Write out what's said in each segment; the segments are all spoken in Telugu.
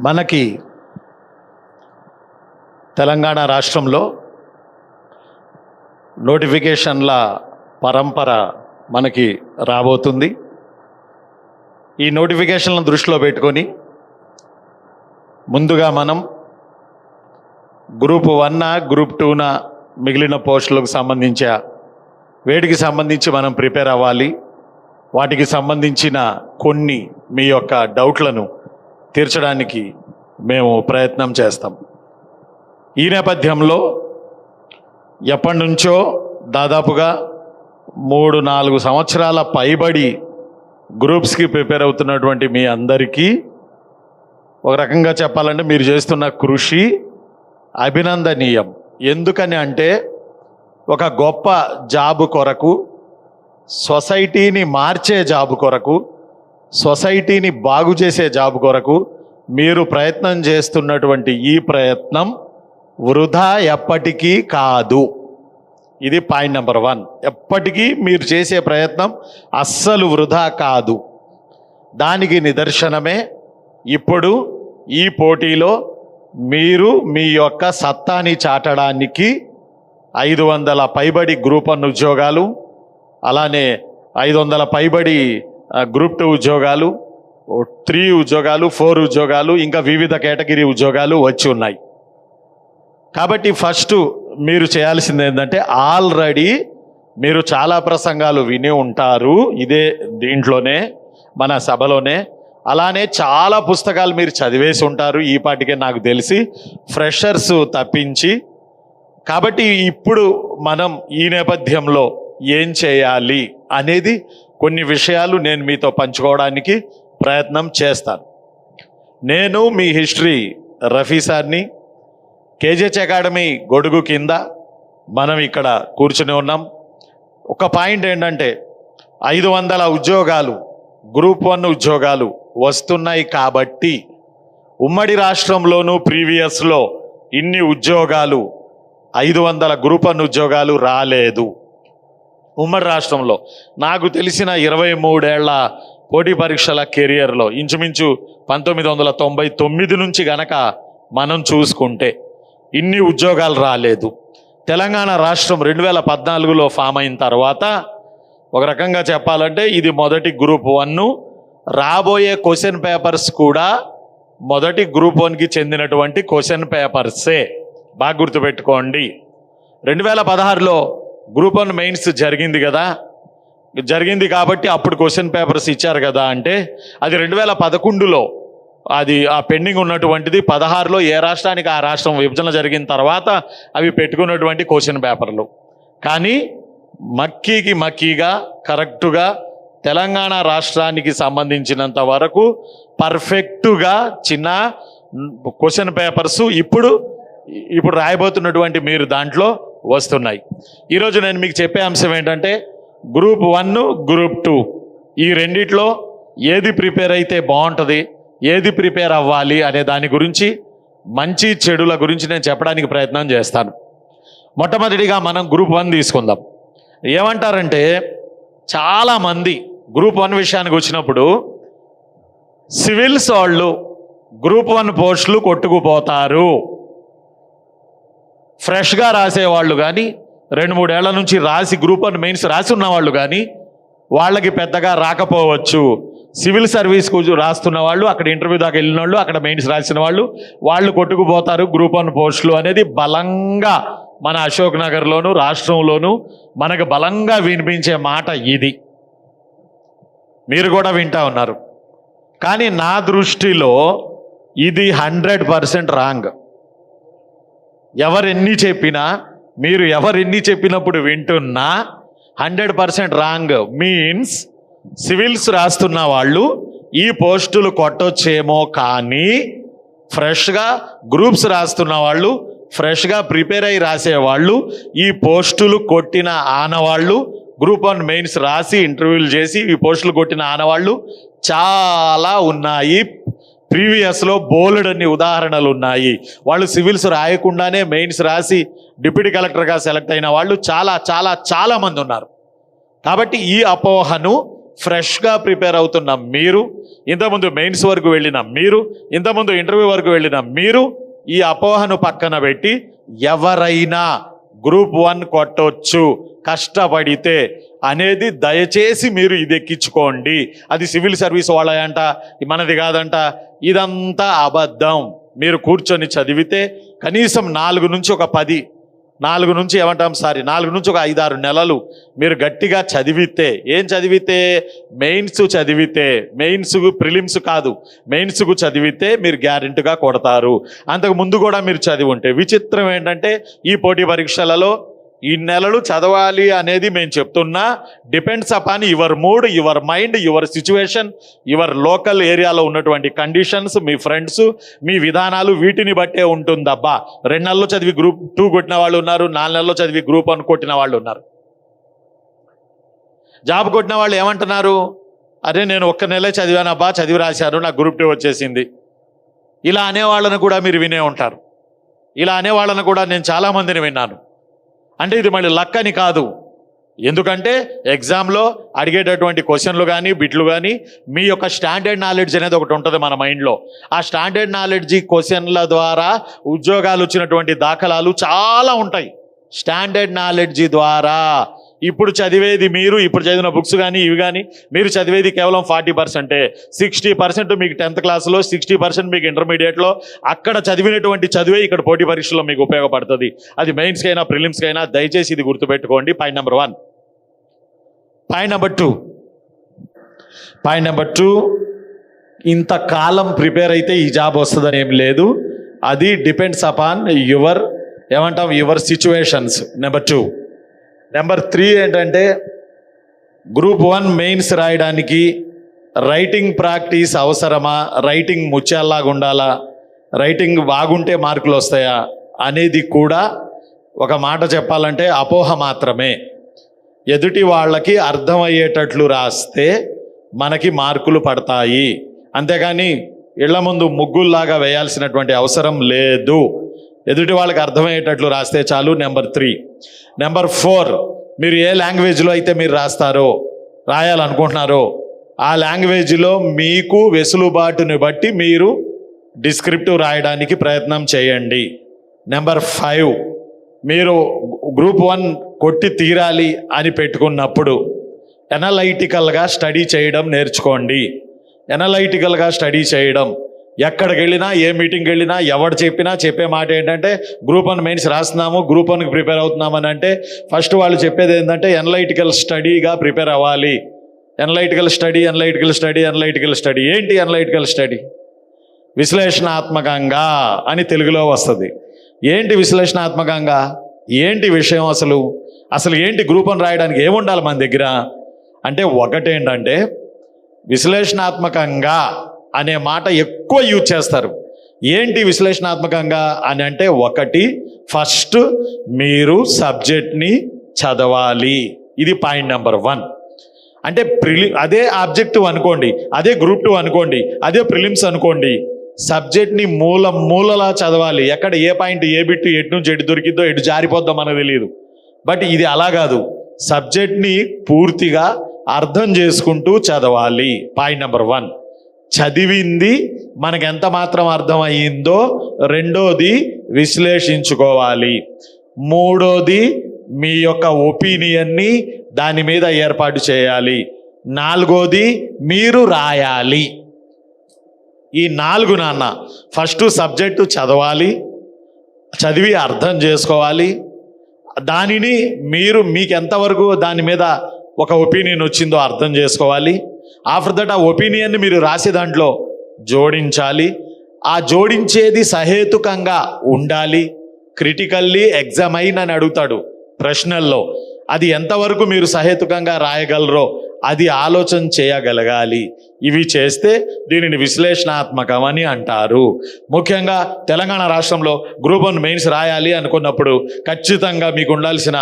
మనకి తెలంగాణ రాష్ట్రంలో నోటిఫికేషన్ల పరంపర మనకి రాబోతుంది. ఈ నోటిఫికేషన్లను దృష్టిలో పెట్టుకొని ముందుగా మనం గ్రూప్ 1 గ్రూప్ 2 మిగిలిన పోస్టులకు వేటికి సంబంధించి మనం ప్రిపేర్ అవ్వాలి, వాటికి సంబంధించిన కొన్ని మీ యొక్క డౌట్లను తీర్చడానికి మేము ప్రయత్నం చేస్తాం. ఈ నేపథ్యంలో ఎప్పటి నుంచో దాదాపుగా 3-4 సంవత్సరాల పైబడి గ్రూప్స్కి ప్రిపేర్ అవుతున్నటువంటి మీ అందరికీ ఒక రకంగా చెప్పాలంటే మీరు చేస్తున్న కృషి అభినందనీయం. ఎందుకని అంటే ఒక గొప్ప జాబ్ కొరకు, సొసైటీని మార్చే జాబ్ కొరకు, సొసైటీని బాగు చేసే జాబ్ కొరకు మీరు ప్రయత్నం చేస్తున్నటువంటి ఈ ప్రయత్నం వృధా ఎప్పటికీ కాదు. ఇది పాయింట్ నెంబర్ 1. ఎప్పటికీ మీరు చేసే ప్రయత్నం అస్సలు వృధా కాదు. దానికి నిదర్శనమే ఇప్పుడు ఈ పోటీలో మీరు మీ యొక్క సత్తాని చాటడానికి 500 పైబడి గ్రూప్ 1 ఉద్యోగాలు, అలానే 500 పైబడి గ్రూప్ 2 ఉద్యోగాలు, 3 ఉద్యోగాలు, 4 ఉద్యోగాలు, ఇంకా వివిధ కేటగిరీ ఉద్యోగాలు వచ్చి ఉన్నాయి. కాబట్టి ఫస్ట్ మీరు చేయాల్సింది ఏంటంటే, ఆల్రెడీ మీరు చాలా ప్రసంగాలు విని ఉంటారు ఇదే దీంట్లోనే, మన సభలోనే. అలానే చాలా పుస్తకాలు మీరు చదివేసి ఉంటారు ఈ పాటికే నాకు తెలిసి, ఫ్రెషర్స్ తప్పించి. కాబట్టి ఇప్పుడు మనం ఈ నేపథ్యంలో ఏం చేయాలి అనేది కొన్ని విషయాలు నేను మీతో పంచుకోవడానికి ప్రయత్నం చేస్తాను. నేను మీ హిస్టరీ రఫీ సార్ని. కేజీహెచ్ అకాడమీ గొడుగు కింద మనం ఇక్కడ కూర్చుని ఉన్నాం. ఒక పాయింట్ ఏంటంటే 500 ఉద్యోగాలు, గ్రూప్ 1 ఉద్యోగాలు వస్తున్నాయి కాబట్టి ఉమ్మడి రాష్ట్రంలోనూ ప్రీవియస్లో ఇన్ని ఉద్యోగాలు 500 గ్రూప్ 1 ఉద్యోగాలు రాలేదు ఉమ్మడి రాష్ట్రంలో. నాకు తెలిసిన 23 ఏళ్ల పోటీ పరీక్షల కెరియర్లో ఇంచుమించు 1999 నుంచి గనక మనం చూసుకుంటే ఇన్ని ఉద్యోగాలు రాలేదు. తెలంగాణ రాష్ట్రం 2014లో ఫామ్ అయిన తర్వాత ఒక రకంగా చెప్పాలంటే ఇది మొదటి గ్రూప్ 1. రాబోయే క్వశ్చన్ పేపర్స్ కూడా మొదటి గ్రూప్ 1కి చెందినటువంటి క్వశ్చన్ పేపర్సే. బాగా గుర్తుపెట్టుకోండి. 2016లో గ్రూప్ 1 మెయిన్స్ జరిగింది కాబట్టి అప్పుడు క్వశ్చన్ పేపర్స్ ఇచ్చారు కదా. అంటే అది 2011లో అది ఆ పెండింగ్ ఉన్నటువంటిది. 16లో ఏ రాష్ట్రానికి ఆ రాష్ట్రం విభజన జరిగిన తర్వాత అవి పెట్టుకున్నటువంటి క్వశ్చన్ పేపర్లు. కానీ మక్కీగా కరెక్టుగా తెలంగాణ రాష్ట్రానికి సంబంధించినంత వరకు పర్ఫెక్టుగా చిన్న క్వశ్చన్ పేపర్స్ ఇప్పుడు రాయబోతున్నటువంటి మీరు దాంట్లో వస్తున్నాయి. ఈరోజు నేను మీకు చెప్పే అంశం ఏంటంటే, గ్రూప్ 1 గ్రూప్ 2 ఈ రెండిట్లో ఏది ప్రిపేర్ అయితే బాగుంటుంది, ఏది ప్రిపేర్ అవ్వాలి అనే దాని గురించి, మంచి చెడుల గురించి నేను చెప్పడానికి ప్రయత్నం చేస్తాను. మొట్టమొదటిగా మనం గ్రూప్ 1 తీసుకుందాం. ఏమంటారంటే చాలామంది గ్రూప్ 1 విషయానికి వచ్చినప్పుడు సివిల్స్ వాళ్ళు గ్రూప్ 1 పోస్టులు కొట్టుకుపోతారు. ఫ్రెష్గా రాసేవాళ్ళు కానీ 2-3 ఏళ్ల నుంచి రాసి గ్రూప్ 1 మెయిన్స్ రాసి ఉన్నవాళ్ళు కానీ వాళ్ళకి పెద్దగా రాకపోవచ్చు. సివిల్ సర్వీస్కు రాస్తున్న వాళ్ళు, అక్కడ ఇంటర్వ్యూ దాకా వెళ్ళిన వాళ్ళు, అక్కడ మెయిన్స్ రాసిన వాళ్ళు కొట్టుకుపోతారు గ్రూప్ 1 పోస్టులు అనేది బలంగా మన అశోక్ నగర్లోను రాష్ట్రంలోనూ మనకు బలంగా వినిపించే మాట ఇది. మీరు కూడా వింటా ఉన్నారు. కానీ నా దృష్టిలో ఇది 100% రాంగ్. ఎవరెన్ని చెప్పినా, మీరు ఎవరెన్ని చెప్పినప్పుడు వింటున్నా 100% రాంగ్. మీన్స్ సివిల్స్ రాస్తున్న వాళ్ళు ఈ పోస్టులు కొట్టొచ్చేమో, కానీ ఫ్రెష్గా గ్రూప్స్ రాస్తున్న వాళ్ళు, ఫ్రెష్గా ప్రిపేర్ అయ్యి రాసేవాళ్ళు, ఈ పోస్టులు కొట్టిన ఆనవాళ్ళు, గ్రూప్ 1 మెయిన్స్ రాసి ఇంటర్వ్యూలు చేసి ఈ పోస్టులు కొట్టిన ఆనవాళ్ళు చాలా ఉన్నాయి. ప్రీవియస్లో బోలెడన్ని ఉదాహరణలు ఉన్నాయి. వాళ్ళు సివిల్స్ రాయకుండానే మెయిన్స్ రాసి డిప్యూటీ కలెక్టర్గా సెలెక్ట్ అయిన వాళ్ళు చాలా చాలా చాలా మంది ఉన్నారు. కాబట్టి ఈ అపోహను ఫ్రెష్గా ప్రిపేర్ అవుతున్న మీరు, ఇంతకుముందు మెయిన్స్ వరకు వెళ్ళిన మీరు, ఇంతకుముందు ఇంటర్వ్యూ వరకు వెళ్ళిన మీరు, ఈ అపోహను పక్కన పెట్టి ఎవరైనా గ్రూప్ 1 కొట్టొచ్చు కష్టపడితే అనేది దయచేసి మీరు ఇది ఎక్కించుకోండి. అది సివిల్ సర్వీస్ వాళ్ళంట, మనది కాదంట, ఇదంతా అబద్ధం. మీరు కూర్చొని చదివితే కనీసం 4 నుంచి ఒక 5-6 నెలలు మీరు గట్టిగా చదివితే, ఏం చదివితే, మెయిన్స్ చదివితే, మెయిన్స్ ప్రిలిమ్స్ కాదు, మెయిన్స్కు చదివితే మీరు గ్యారెంటీగా కొడతారు. అంతకు ముందు కూడా మీరు చదివి ఉంటే. విచిత్రం ఏంటంటే ఈ పోటీ పరీక్షలలో ఈ నెలలు చదవాలి అనేది మేము చెప్తున్నా, depends upon your mood, your mind, your situation, your local ఏరియాలో ఉన్నటువంటి కండిషన్స్, మీ ఫ్రెండ్స్, మీ విధానాలు, వీటిని బట్టే ఉంటుందబ్బా. 2 నెలల్లో చదివి గ్రూప్ 2 కొట్టిన వాళ్ళు ఉన్నారు, 4 నెలల్లో చదివి గ్రూప్ 1 కొట్టిన వాళ్ళు ఉన్నారు. జాబ్ కొట్టిన వాళ్ళు ఏమంటున్నారు, అరే నేను 1 నెలే చదివానబ్బా, చదివి రాశాను, నాకు గ్రూప్ 2 వచ్చేసింది. ఇలా అనేవాళ్ళను కూడా మీరు వినే ఉంటారు. ఇలా అనేవాళ్ళను కూడా నేను చాలామందిని విన్నాను. అంటే ఇది మళ్ళీ లక్ అని కాదు. ఎందుకంటే ఎగ్జామ్లో అడిగేటటువంటి క్వశ్చన్లు కానీ బిట్లు కానీ మీ యొక్క స్టాండర్డ్ నాలెడ్జ్ అనేది ఒకటి ఉంటుంది మన మైండ్లో. ఆ స్టాండర్డ్ నాలెడ్జ్ క్వశ్చన్ల ద్వారా ఉద్యోగాలు వచ్చినటువంటి దాఖలాలు చాలా ఉంటాయి. స్టాండర్డ్ నాలెడ్జ్ ద్వారా ఇప్పుడు చదివేది, మీరు ఇప్పుడు చదివిన బుక్స్ కానీ ఇవి కానీ మీరు చదివేది కేవలం 40%. 60% మీకు 10th క్లాస్లో, 60% మీకు ఇంటర్మీడియట్లో, అక్కడ చదివినటువంటి చదివే ఇక్కడ పోటీ పరీక్షలో మీకు ఉపయోగపడుతుంది. అది మెయిన్స్కైనా ప్రిలిమ్స్కైనా. దయచేసి ఇది గుర్తుపెట్టుకోండి. Point number 1. పాయింట్ నెంబర్ 2, ఇంతకాలం ప్రిపేర్ అయితే ఈ జాబ్ వస్తుందని ఏం లేదు. అది depends upon your situations. Number 2. Number 3 ఏంటంటే గ్రూప్ 1 మెయిన్స్ రాయడానికి రైటింగ్ ప్రాక్టీస్ అవసరమా, రైటింగ్ ముత్యాల్లాగా ఉండాలా, రైటింగ్ బాగుంటే మార్కులు వస్తాయా అనేది కూడా ఒక మాట చెప్పాలంటే అపోహ మాత్రమే. ఎదుటి వాళ్ళకి అర్థమయ్యేటట్లు రాస్తే మనకి మార్కులు పడతాయి, అంతేగాని ఇళ్ల ముందు ముగ్గుల్లాగా వేయాల్సినటువంటి అవసరం లేదు. ఎదుటి వాళ్ళకి అర్థమయ్యేటట్లు రాస్తే చాలు. నెంబర్ 3. నెంబర్ 4, మీరు ఏ లాంగ్వేజ్లో అయితే మీరు రాయాలనుకుంటున్నారో ఆ లాంగ్వేజ్లో మీకు వెసులుబాటుని బట్టి మీరు డిస్క్రిప్టివ్ రాయడానికి ప్రయత్నం చేయండి. నెంబర్ 5, మీరు గ్రూప్ 1 కొట్టి తీరాలి అని పెట్టుకున్నప్పుడు ఎనలైటికల్గా స్టడీ చేయడం నేర్చుకోండి. ఎనలైటికల్గా స్టడీ చేయడం, ఎక్కడికి వెళ్ళినా, ఏ మీటింగ్కి వెళ్ళినా, ఎవరు చెప్పే మాట ఏంటంటే గ్రూప్ 1 మెయిన్స్ రాస్తున్నాము, గ్రూప్ 1కి ప్రిపేర్ అవుతున్నామని అంటే ఫస్ట్ వాళ్ళు చెప్పేది ఏంటంటే ఎనలైటికల్ స్టడీగా ప్రిపేర్ అవ్వాలి. Analytical study. ఏంటి ఎనలైటికల్ స్టడీ? విశ్లేషణాత్మకంగా అని తెలుగులో వస్తుంది. ఏంటి విశ్లేషణాత్మకంగా? ఏంటి విషయం? అసలు ఏంటి గ్రూప్ 1 రాయడానికి ఏముండాలి మన దగ్గర అంటే, ఒకటేంటంటే విశ్లేషణాత్మకంగా అనే మాట ఎక్కువ యూజ్ చేస్తారు. ఏంటి విశ్లేషణాత్మకంగా అని అంటే, ఫస్ట్ మీరు సబ్జెక్ట్ని చదవాలి. ఇది పాయింట్ నెంబర్ 1. అంటే అదే ఆబ్జెక్టివ్ అనుకోండి, అదే గ్రూప్ 2 అనుకోండి, అదే ప్రిలిమ్స్ అనుకోండి, సబ్జెక్ట్ని మూలలా చదవాలి. ఎక్కడ ఏ పాయింట్, ఏ బిట్టు ఎటు నుంచి ఎటు దొరికిద్దో, ఎటు జారిపోద్దో మనకు తెలియదు. బట్ ఇది అలా కాదు, సబ్జెక్ట్ని పూర్తిగా అర్థం చేసుకుంటూ చదవాలి. Point number 1. చదివింది మనకు ఎంత మాత్రం అర్థమయ్యిందో రెండోది విశ్లేషించుకోవాలి. మూడోది మీ యొక్క ఒపీనియన్ని దాని మీద ఏర్పాటు చేయాలి. నాలుగోది మీరు రాయాలి. ఈ 4 నాన్న. ఫస్ట్ సబ్జెక్టు చదవాలి, చదివి అర్థం చేసుకోవాలి, దానిని మీకు ఎంతవరకు దాని మీద ఒక ఒపీనియన్ వచ్చిందో అర్థం చేసుకోవాలి. ఆఫ్టర్ దట్ ఆ ఒపీనియన్ని మీరు రాసే దాంట్లో జోడించాలి. ఆ జోడించేది సహేతుకంగా ఉండాలి. క్రిటికల్లీ ఎగ్జామైన్ అని అడుగుతాడు ప్రశ్నల్లో, అది ఎంతవరకు మీరు సహేతుకంగా రాయగలరో అది ఆలోచన చేయగలగాలి. ఇవి చేస్తే దీనిని విశ్లేషణాత్మకం అని అంటారు. ముఖ్యంగా తెలంగాణ రాష్ట్రంలో గ్రూప్ 1 మెయిన్స్ రాయాలి అనుకున్నప్పుడు ఖచ్చితంగా మీకు ఉండాల్సిన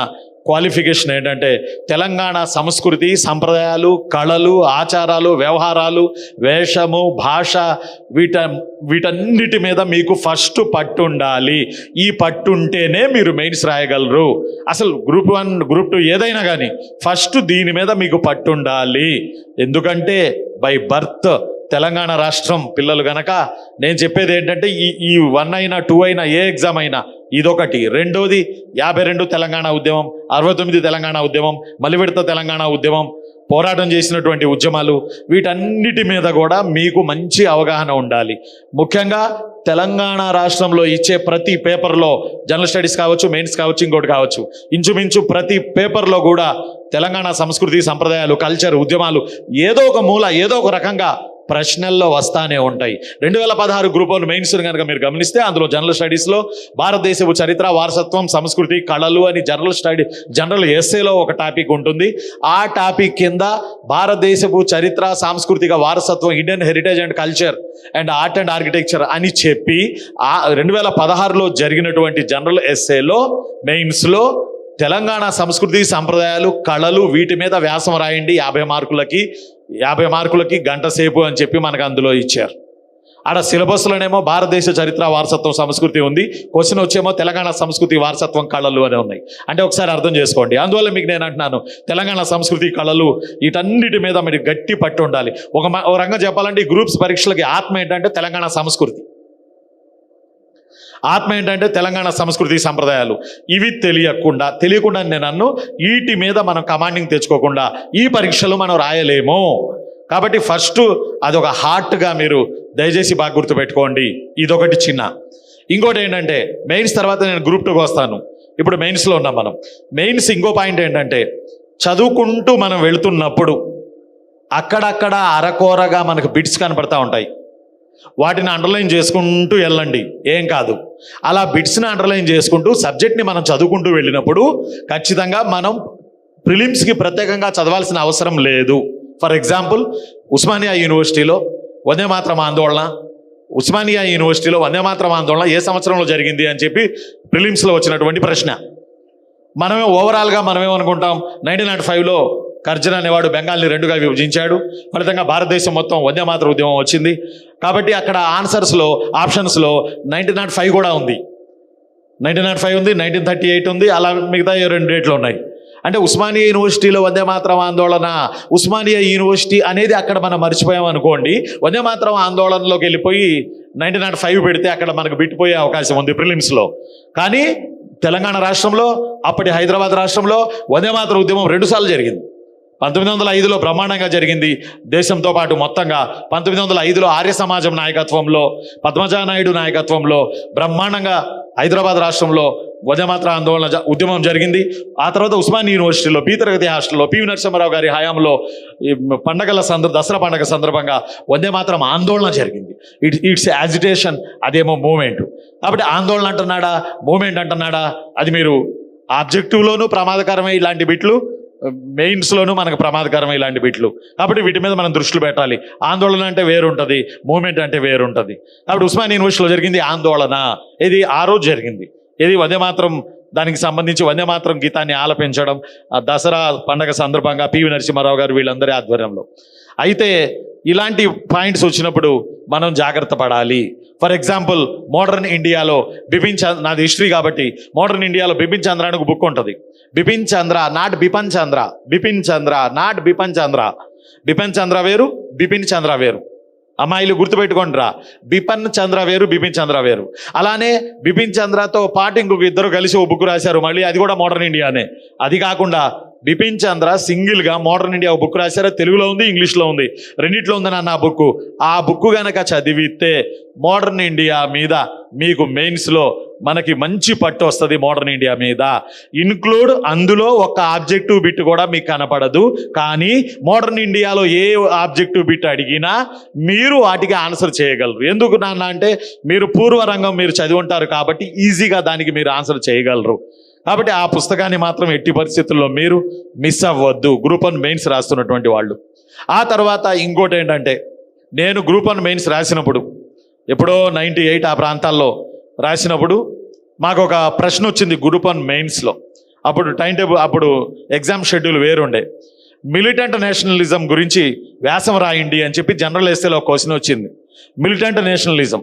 క్వాలిఫికేషన్ ఏంటంటే తెలంగాణ సంస్కృతి, సంప్రదాయాలు, కళలు, ఆచారాలు, వ్యవహారాలు, వేషము, భాష, వీటన్నిటి మీద మీకు ఫస్ట్ పట్టు ఉండాలి. ఈ పట్టు ఉంటేనే మీరు మెయిన్స్ రాయగలరు. అసలు గ్రూప్ 1, గ్రూప్ 2 ఏదైనా కానీ ఫస్ట్ దీని మీద మీకు పట్టు ఉండాలి. ఎందుకంటే బై బర్త్ తెలంగాణ రాష్ట్రం పిల్లలు గనక నేను చెప్పేది ఏంటంటే ఈ 1 అయినా 2 అయినా ఏ ఎగ్జామ్ అయినా ఇదొకటి. రెండోది 52 తెలంగాణ ఉద్యమం, 69 తెలంగాణ ఉద్యమం, మలివిడత తెలంగాణ ఉద్యమం, పోరాటం చేసినటువంటి ఉద్యమాలు, వీటన్నిటి మీద కూడా మీకు మంచి అవగాహన ఉండాలి. ముఖ్యంగా తెలంగాణ రాష్ట్రంలో ఇచ్చే ప్రతి పేపర్లో జనరల్ స్టడీస్ కావచ్చు, మెయిన్స్ కావచ్చు, ఇంకోటి కావచ్చు, ఇంచుమించు ప్రతి పేపర్లో కూడా తెలంగాణ సంస్కృతి, సంప్రదాయాలు, కల్చర్, ఉద్యమాలు ఏదో ఒక మూల, ఏదో ఒక రకంగా ప్రశ్నల్లో వస్తానే ఉంటాయి. 2016 గ్రూప్ 1 మెయిన్స్ కనుక మీరు గమనిస్తే అందులో జనరల్ స్టడీస్లో భారతదేశపు చరిత్ర, వారసత్వం, సంస్కృతి, కళలు అని జనరల్ ఎస్సేలో ఒక టాపిక్ ఉంటుంది. ఆ టాపిక్ కింద భారతదేశపు చరిత్ర, సాంస్కృతిక వారసత్వం, Indian heritage and culture and art and architecture అని చెప్పి 2016లో జరిగినటువంటి జనరల్ ఎస్సేలో మెయిన్స్లో తెలంగాణ సంస్కృతి, సంప్రదాయాలు, కళలు, వీటి మీద వ్యాసం రాయండి 50 మార్కులకి గంట సేపు అని చెప్పి మనకు అందులో ఇచ్చారు. ఆడ సిలబస్లోనేమో భారతదేశ చరిత్ర, వారసత్వం, సంస్కృతి ఉంది. క్వశ్చన్ వచ్చేమో తెలంగాణ సంస్కృతి, వారసత్వం, కళలు అని ఉన్నాయి. అంటే ఒకసారి అర్థం చేసుకోండి. అందువల్ల మీకు నేను అంటున్నాను, తెలంగాణ సంస్కృతి, కళలు వీటన్నిటి మీద మీరు గట్టి పట్టు ఉండాలి. ఒక రంగం చెప్పాలంటే ఈ గ్రూప్స్ పరీక్షలకి ఆత్మ ఏంటంటే తెలంగాణ సంస్కృతి, ఆత్మ ఏంటంటే తెలంగాణ సంస్కృతి, సంప్రదాయాలు. ఇవి తెలియకుండా నేను వీటి మీద మనం కమాండింగ్ తెచ్చుకోకుండా ఈ పరీక్షలు మనం రాయలేము. కాబట్టి ఫస్ట్ అదొక హార్ట్గా మీరు దయచేసి బాగా గుర్తుపెట్టుకోండి. ఇదొకటి చిన్న. ఇంకోటి ఏంటంటే మెయిన్స్ తర్వాత నేను గ్రూప్ 2కి వస్తాను. ఇప్పుడు మెయిన్స్లో ఉన్నాం మనం. మెయిన్స్ ఇంకో పాయింట్ ఏంటంటే చదువుకుంటూ మనం వెళుతున్నప్పుడు అక్కడక్కడ అరకొరగా మనకు బిట్స్ కనపడతా ఉంటాయి. వాటిని అండర్లైన్ చేసుకుంటూ వెళ్ళండి, ఏం కాదు. అలా బిట్స్ని అండర్లైన్ చేసుకుంటూ సబ్జెక్ట్ని మనం చదువుకుంటూ వెళ్ళినప్పుడు ఖచ్చితంగా మనం ప్రిలిమ్స్కి ప్రత్యేకంగా చదవాల్సిన అవసరం లేదు. ఫర్ ఎగ్జాంపుల్ ఉస్మానియా యూనివర్సిటీలో వందే మాతరం ఆందోళన ఏ సంవత్సరంలో జరిగింది అని చెప్పి ప్రిలిమ్స్లో వచ్చినటువంటి ప్రశ్న. ఓవరాల్గా మనమేమనుకుంటాం, 1905లో కర్జన్ అనేవాడు బెంగాల్ని 2గా విభజించాడు. ఫలితంగా భారతదేశం మొత్తం వందే మాతరం ఉద్యమం వచ్చింది. కాబట్టి అక్కడ ఆప్షన్స్లో 1905 కూడా ఉంది, 1905 ఉంది, 1938 ఉంది, అలా మిగతా 2 డేట్లు ఉన్నాయి. అంటే ఉస్మానియా యూనివర్సిటీలో వందే మాతరం ఆందోళన, ఉస్మానియా యూనివర్సిటీ అనేది అక్కడ మనం మర్చిపోయాం అనుకోండి, వందే మాతరం ఆందోళనలోకి వెళ్ళిపోయి 1905 పెడితే అక్కడ మనకు బిట్టిపోయే అవకాశం ఉంది ప్రిలిమ్స్లో. కానీ తెలంగాణ రాష్ట్రంలో, అప్పటి హైదరాబాద్ రాష్ట్రంలో వందే మాతరం ఉద్యమం 2 సార్లు జరిగింది. 1905లో బ్రహ్మాండంగా జరిగింది దేశంతో పాటు మొత్తంగా. 1905లో ఆర్య సమాజం నాయకత్వంలో, పద్మజానాయుడు నాయకత్వంలో బ్రహ్మాండంగా హైదరాబాద్ రాష్ట్రంలో వందే మాతరం ఆందోళన ఉద్యమం జరిగింది. ఆ తర్వాత ఉస్మానియా యూనివర్సిటీలో బి తరగతి హాస్టల్లో పివి నరసింహారావు గారి హయాంలో దసరా పండగ సందర్భంగా వందే మాతరం ఆందోళన జరిగింది. ఇట్స్ యాజిటేషన్, అదేమో మూమెంట్. కాబట్టి ఆందోళన అంటున్నాడా, మూమెంట్ అంటున్నాడా, అది మీరు ఆబ్జెక్టివ్లోనూ ప్రమాదకరమే ఇలాంటి బిట్లు, మెయిన్స్లోనూ మనకు ప్రమాదకరమే ఇలాంటి బిట్లు. కాబట్టి వీటి మీద మనం దృష్టిలో పెట్టాలి. ఆందోళన అంటే వేరుంటుంది, మూమెంట్ అంటే వేరుంటుంది. కాబట్టి ఉస్మానియా యూనివర్సిటీలో జరిగింది ఆందోళన. ఇది ఆ రోజు జరిగింది. ఇది వందే మాతరం, దానికి సంబంధించి వందే మాతరం గీతాన్ని ఆలపించడం దసరా పండగ సందర్భంగా పివి నరసింహారావు గారు వీళ్ళందరి ఆధ్వర్యంలో. అయితే ఇలాంటి పాయింట్స్ వచ్చినప్పుడు మనం జాగ్రత్త పడాలి. ఫర్ ఎగ్జాంపుల్ మోడర్న్ ఇండియాలో నాది హిస్టరీ కాబట్టి మోడర్న్ ఇండియాలో బిపిన్ చంద్ర అని ఒక బుక్ ఉంటుంది. Bipin Chandra not Bipan Chandra, Bipin Chandra not Bipan Chandra. బిపిన్ చంద్ర వేరు, బిపిన్ చంద్ర వేరు. అమ్మాయిలు గుర్తుపెట్టుకోండిరా, బిపన్ చంద్ర వేరు, బిపిన్ చంద్ర వేరు. అలానే బిపిన్ చంద్రతో పాటు ఇంకొక 2 కలిసి ఓ బుక్ రాశారు, మళ్ళీ అది కూడా మోడర్న్ ఇండియానే. అది కాకుండా బిపిన్ చంద్ర సింగిల్గా మోడర్న్ ఇండియా బుక్ రాశారు, తెలుగులో ఉంది, ఇంగ్లీష్లో ఉంది, రెండిట్లో ఉంది నాన్న ఆ బుక్. ఆ బుక్ కనుక చదివితే మోడర్న్ ఇండియా మీద మీకు మెయిన్స్లో మనకి మంచి పట్టు వస్తుంది. మోడర్న్ ఇండియా మీద ఇన్క్లూడ్ అందులో ఒక ఆబ్జెక్టివ్ బిట్ కూడా మీకు కనపడదు. కానీ మోడర్న్ ఇండియాలో ఏ ఆబ్జెక్టివ్ బిట్ అడిగినా మీరు వాటికి ఆన్సర్ చేయగలరు. ఎందుకు నాన్న అంటే మీరు పూర్వరంగం మీరు చదివి ఉంటారు కాబట్టి ఈజీగా దానికి మీరు ఆన్సర్ చేయగలరు. కాబట్టి ఆ పుస్తకాన్ని మాత్రం ఎట్టి పరిస్థితుల్లో మీరు మిస్ అవ్వద్దు, గ్రూప్ 1 మెయిన్స్ రాస్తున్నటువంటి వాళ్ళు. ఆ తర్వాత ఇంకోటి ఏంటంటే, నేను గ్రూప్ 1 మెయిన్స్ రాసినప్పుడు ఎప్పుడో 98 ఆ ప్రాంతాల్లో రాసినప్పుడు మాకు ఒక ప్రశ్న వచ్చింది గ్రూప్ 1 మెయిన్స్లో. అప్పుడు టైం టేబుల్, అప్పుడు ఎగ్జామ్ షెడ్యూల్ వేరుండే. మిలిటెంట్ నేషనలిజం గురించి వ్యాసం రాయండి అని చెప్పి జనరల్ ఎస్సేలో క్వశ్చన్ వచ్చింది. మిలిటెంట్ నేషనలిజం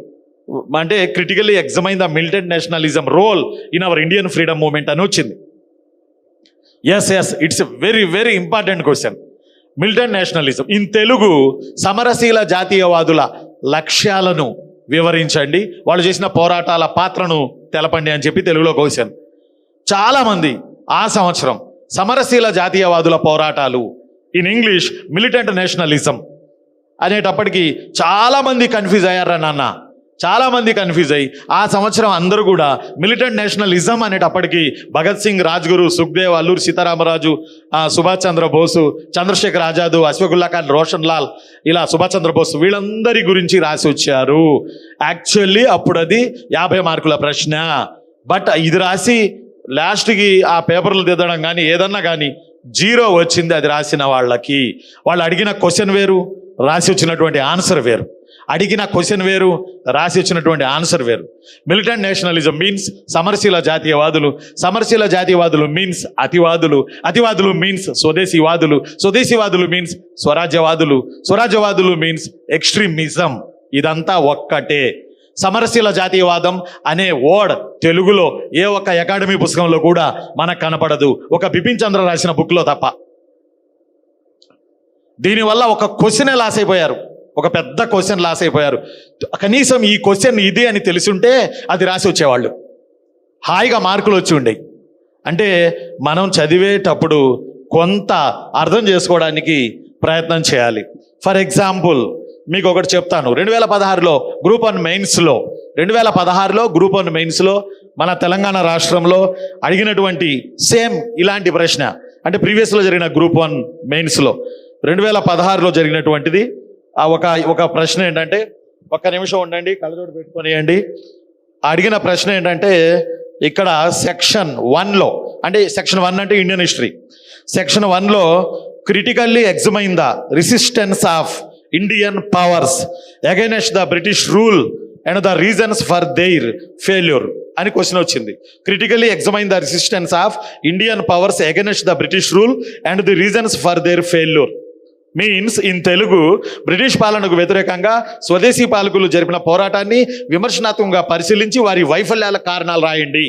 అంటే critically examine the militant nationalism role in our Indian freedom movement అని వచ్చింది. Yes it's a very very important question. Militant nationalism in Telugu, సమరశీల జాతీయవాదుల లక్ష్యాలను వివరించండి, వాళ్ళు చేసిన పోరాటాల పాత్రను తెలపండి అని చెప్పి తెలుగులో క్వశ్చన్. చాలామంది ఆ సంవత్సరం సమరశీల జాతీయవాదుల పోరాటాలు, ఇన్ ఇంగ్లీష్ మిలిటెంట్ నేషనలిజం అనేటప్పటికీ చాలామంది కన్ఫ్యూజ్ అయ్యారా నాన్న, చాలామంది కన్ఫ్యూజ్ అయ్యి ఆ సంవత్సరం అందరూ కూడా మిలిటెంట్ నేషనలిజం అనేటప్పటికీ భగత్ సింగ్, రాజ్గురు, సుఖ్దేవ్, అల్లూరి సీతారామరాజు, సుభాష్ చంద్రబోసు, చంద్రశేఖర్ ఆజాద్, అష్ఫాకుల్లా ఖాన్, రోషన్ లాల్, ఇలా సుభాష్ చంద్రబోస్ వీళ్ళందరి గురించి రాసి వచ్చారు. యాక్చువల్లీ అప్పుడు అది 50 మార్కుల ప్రశ్న. బట్ ఇది రాసి లాస్ట్కి ఆ పేపర్లు దిద్దడం కానీ ఏదన్నా కానీ 0 వచ్చింది. అది రాసిన వాళ్ళకి. వాళ్ళు అడిగిన క్వశ్చన్ వేరు, రాసి వచ్చినటువంటి ఆన్సర్ వేరు. అడిగిన క్వశ్చన్ వేరు, రాసి వచ్చినటువంటి ఆన్సర్ వేరు. మిలిటెంట్ నేషనలిజం మీన్స్ సమరశీల జాతీయవాదులు, సమరశీల జాతీయవాదులు మీన్స్ అతివాదులు, అతివాదులు మీన్స్ స్వదేశీవాదులు, స్వదేశీవాదులు మీన్స్ స్వరాజ్యవాదులు, స్వరాజ్యవాదులు మీన్స్ ఎక్స్ట్రీమిజం. ఇదంతా ఒక్కటే. సమరశీల జాతీయవాదం అనే వర్డ్ తెలుగులో ఏ ఒక్క అకాడమీ పుస్తకంలో కూడా మనకు కనపడదు, ఒక బిపిన్ చంద్ర రాసిన బుక్లో తప్ప. దీనివల్ల ఒక క్వశ్చనే లాస్ అయిపోయారు, ఒక పెద్ద క్వశ్చన్ లాస్ అయిపోయారు. కనీసం ఈ క్వశ్చన్ ఇది అని తెలిసుంటే అది రాసి వచ్చేవాళ్ళు, హాయిగా మార్కులు వచ్చి ఉండేవి. అంటే మనం చదివేటప్పుడు కొంత అర్థం చేసుకోవడానికి ప్రయత్నం చేయాలి. ఫర్ ఎగ్జాంపుల్ మీకు ఒకటి చెప్తాను. 2016లో గ్రూప్ 1 మెయిన్స్లో 2016లో గ్రూప్ 1 మెయిన్స్లో మన తెలంగాణ రాష్ట్రంలో అడిగినటువంటి సేమ్ ఇలాంటి ప్రశ్న, అంటే ప్రీవియస్లో జరిగిన గ్రూప్ 1 మెయిన్స్లో 2016లో జరిగినటువంటిది. ఒక ప్రశ్న ఏంటంటే, ఒక్క నిమిషం ఉండండి, కళ్ళజోడు పెట్టుకొనియండి. అడిగిన ప్రశ్న ఏంటంటే, ఇక్కడ సెక్షన్ 1లో, అంటే సెక్షన్ 1 అంటే ఇండియన్ హిస్టరీ, సెక్షన్ 1లో critically examine the resistance of Indian powers against the British rule and the reasons for their failure అని క్వశ్చన్ వచ్చింది. Critically examine the resistance of Indian powers against the British rule and the reasons for their failure means in Telugu, British పాలనకు వ్యతిరేకంగా స్వదేశీ పాలకులు జరిపిన పోరాటాన్ని విమర్శనాత్మకంగా పరిశీలించి వారి వైఫల్యాల కారణాలు రాయండి.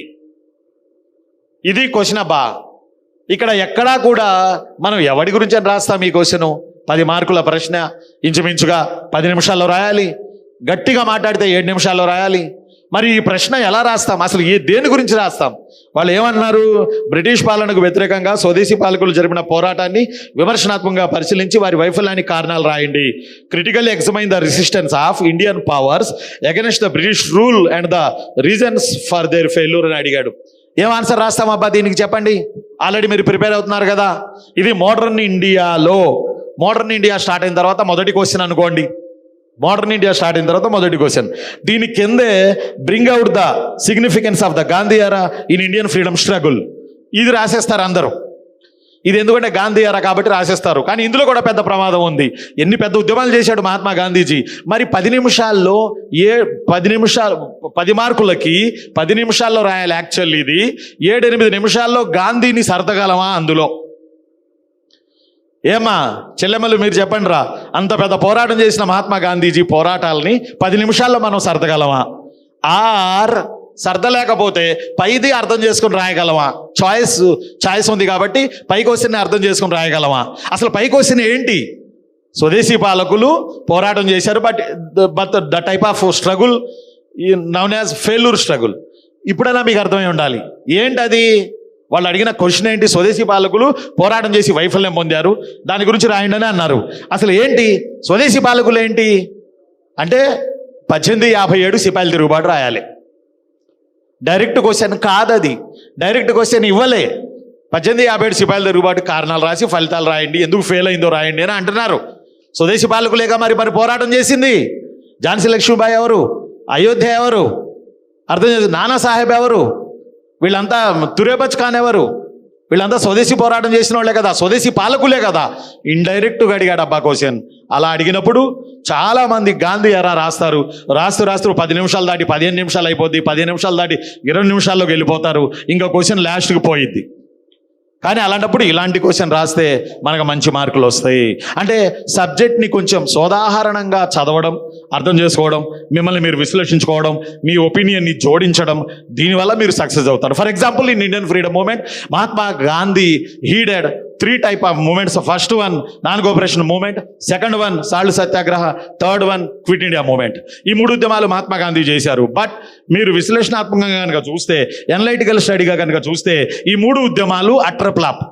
ఇది క్వశ్చన్ అబ్బా. ఇక్కడ ఎక్కడా కూడా మనం ఎవరి గురించి అని రాస్తాం ఈ క్వశ్చను. 10 మార్కుల ప్రశ్న, ఇంచుమించుగా 10 నిమిషాల్లో రాయాలి, గట్టిగా మాట్లాడితే 7 నిమిషాల్లో రాయాలి. మరి ఈ ప్రశ్న ఎలా రాస్తాం, అసలు దేని గురించి రాస్తాం? వాళ్ళు ఏమన్నారు, బ్రిటిష్ పాలనకు వ్యతిరేకంగా స్వదేశీ పాలకులు జరిపిన పోరాటాన్ని విమర్శనాత్మకంగా పరిశీలించి వారి వైఫల్యానికి కారణాలు రాయండి. Critically examine the resistance of Indian powers against the British rule and the reasons for their failure అని అడిగాడు. ఏం ఆన్సర్ రాస్తామబ్బా దీనికి చెప్పండి? ఆల్రెడీ మీరు ప్రిపేర్ అవుతున్నారు కదా. ఇది మోడర్న్ ఇండియాలో, మోడర్న్ ఇండియా స్టార్ట్ అయిన తర్వాత మొదటి క్వశ్చన్ అనుకోండి. మోడర్న్ ఇండియా స్టార్ట్ అయిన తర్వాత మొదటి క్వశ్చన్. దీని కిందే bring out the significance of the Gandhi ఎరా ఇన్ ఇండియన్ ఫ్రీడమ్ స్ట్రగుల్. ఇది రాసేస్తారు అందరూ. ఇది ఎందుకంటే గాంధీ ఎరా కాబట్టి రాసేస్తారు. కానీ ఇందులో కూడా పెద్ద ప్రమాదం ఉంది. ఎన్ని పెద్ద ఉద్యమాలు చేశాడు మహాత్మా గాంధీజీ. మరి 10 నిమిషాల్లో 10 మార్కులకి 10 నిమిషాల్లో రాయాలి. యాక్చువల్లీ ఇది 7-8 నిమిషాల్లో గాంధీని సర్దగలమా అందులో? ఏమా చెల్లెమ్మలు మీరు చెప్పండి రా, అంత పెద్ద పోరాటం చేసిన మహాత్మా గాంధీజీ పోరాటాలని 10 నిమిషాల్లో మనం సర్దగలమా? ఆర్ సర్దలేకపోతే పైది అర్థం చేసుకుని రాయగలమా? చాయిస్ ఉంది కాబట్టి పై క్వశ్చన్ని అర్థం చేసుకుని రాయగలమా? అసలు పై క్వశ్చన్ ఏంటి? స్వదేశీ పాలకులు పోరాటం చేశారు, but the type of struggle noun as failure struggle. ఇప్పుడైనా మీకు అర్థమై ఉండాలి ఏంటది. వాళ్ళు అడిగిన క్వశ్చన్ ఏంటి? స్వదేశీ పాలకులు పోరాటం చేసి వైఫల్యం పొందారు, దాని గురించి రాయండి అని అన్నారు. అసలు ఏంటి స్వదేశీ పాలకులు ఏంటి అంటే 1857 సిపాయిల తిరుగుబాటు రాయాలి. డైరెక్ట్ క్వశ్చన్ కాదది. డైరెక్ట్ క్వశ్చన్ ఇవ్వలే. 1857 సిపాయిల తిరుగుబాటు కారణాలు రాసి ఫలితాలు రాయండి, ఎందుకు ఫెయిల్ అయిందో రాయండి అని అంటున్నారు. స్వదేశీ పాలకులేగా మరి పోరాటం చేసింది. ఝాన్సీ లక్ష్మీబాయి ఎవరు? అయోధ్య ఎవరు? అర్థం చేసి నానాసాహెబ్ ఎవరు? వీళ్ళంతా తురేబచ్ ఖాన్ ఎవరు? వీళ్ళంతా స్వదేశీ పోరాటం చేసిన వాళ్ళే కదా, స్వదేశీ పాలకులే కదా. ఇండైరెక్ట్గా అడిగాడు అబ్బా క్వశ్చన్. అలా అడిగినప్పుడు చాలామంది గాంధీ ఎరా రాస్తారు. రాస్తూ 10 నిమిషాలు దాటి 15 నిమిషాలు అయిపోద్ది, 15 నిమిషాలు దాటి 20 నిమిషాల్లోకి వెళ్ళిపోతారు. ఇంకా క్వశ్చన్ లాస్ట్కి పోయిద్ది. కానీ అలాంటప్పుడు ఇలాంటి క్వశ్చన్ రాస్తే మనకు మంచి మార్కులు వస్తాయి. అంటే సబ్జెక్ట్ని కొంచెం సోదాహరణంగా చదవడం, అర్థం చేసుకోవడం, మిమ్మల్ని మీరు విశ్లేషించుకోవడం, మీ ఒపీనియన్ని జోడించడం, దీనివల్ల మీరు సక్సెస్ అవుతారు. For example in Indian freedom movement Mahatma Gandhi heeded 3 type of movements. First one non-cooperation movement, second one salt satyagraha, third one quit India movement. ఈ 3 ఉద్యమాలు మహాత్మా గాంధీ చేశారు. బట్ మీరు విశ్లేషణాత్మకంగా కనుక చూస్తే, ఎనలైటికల్ స్టడీగా కనుక చూస్తే ఈ 3 ఉద్యమాలు అట్టర్ ఫ్లాప్.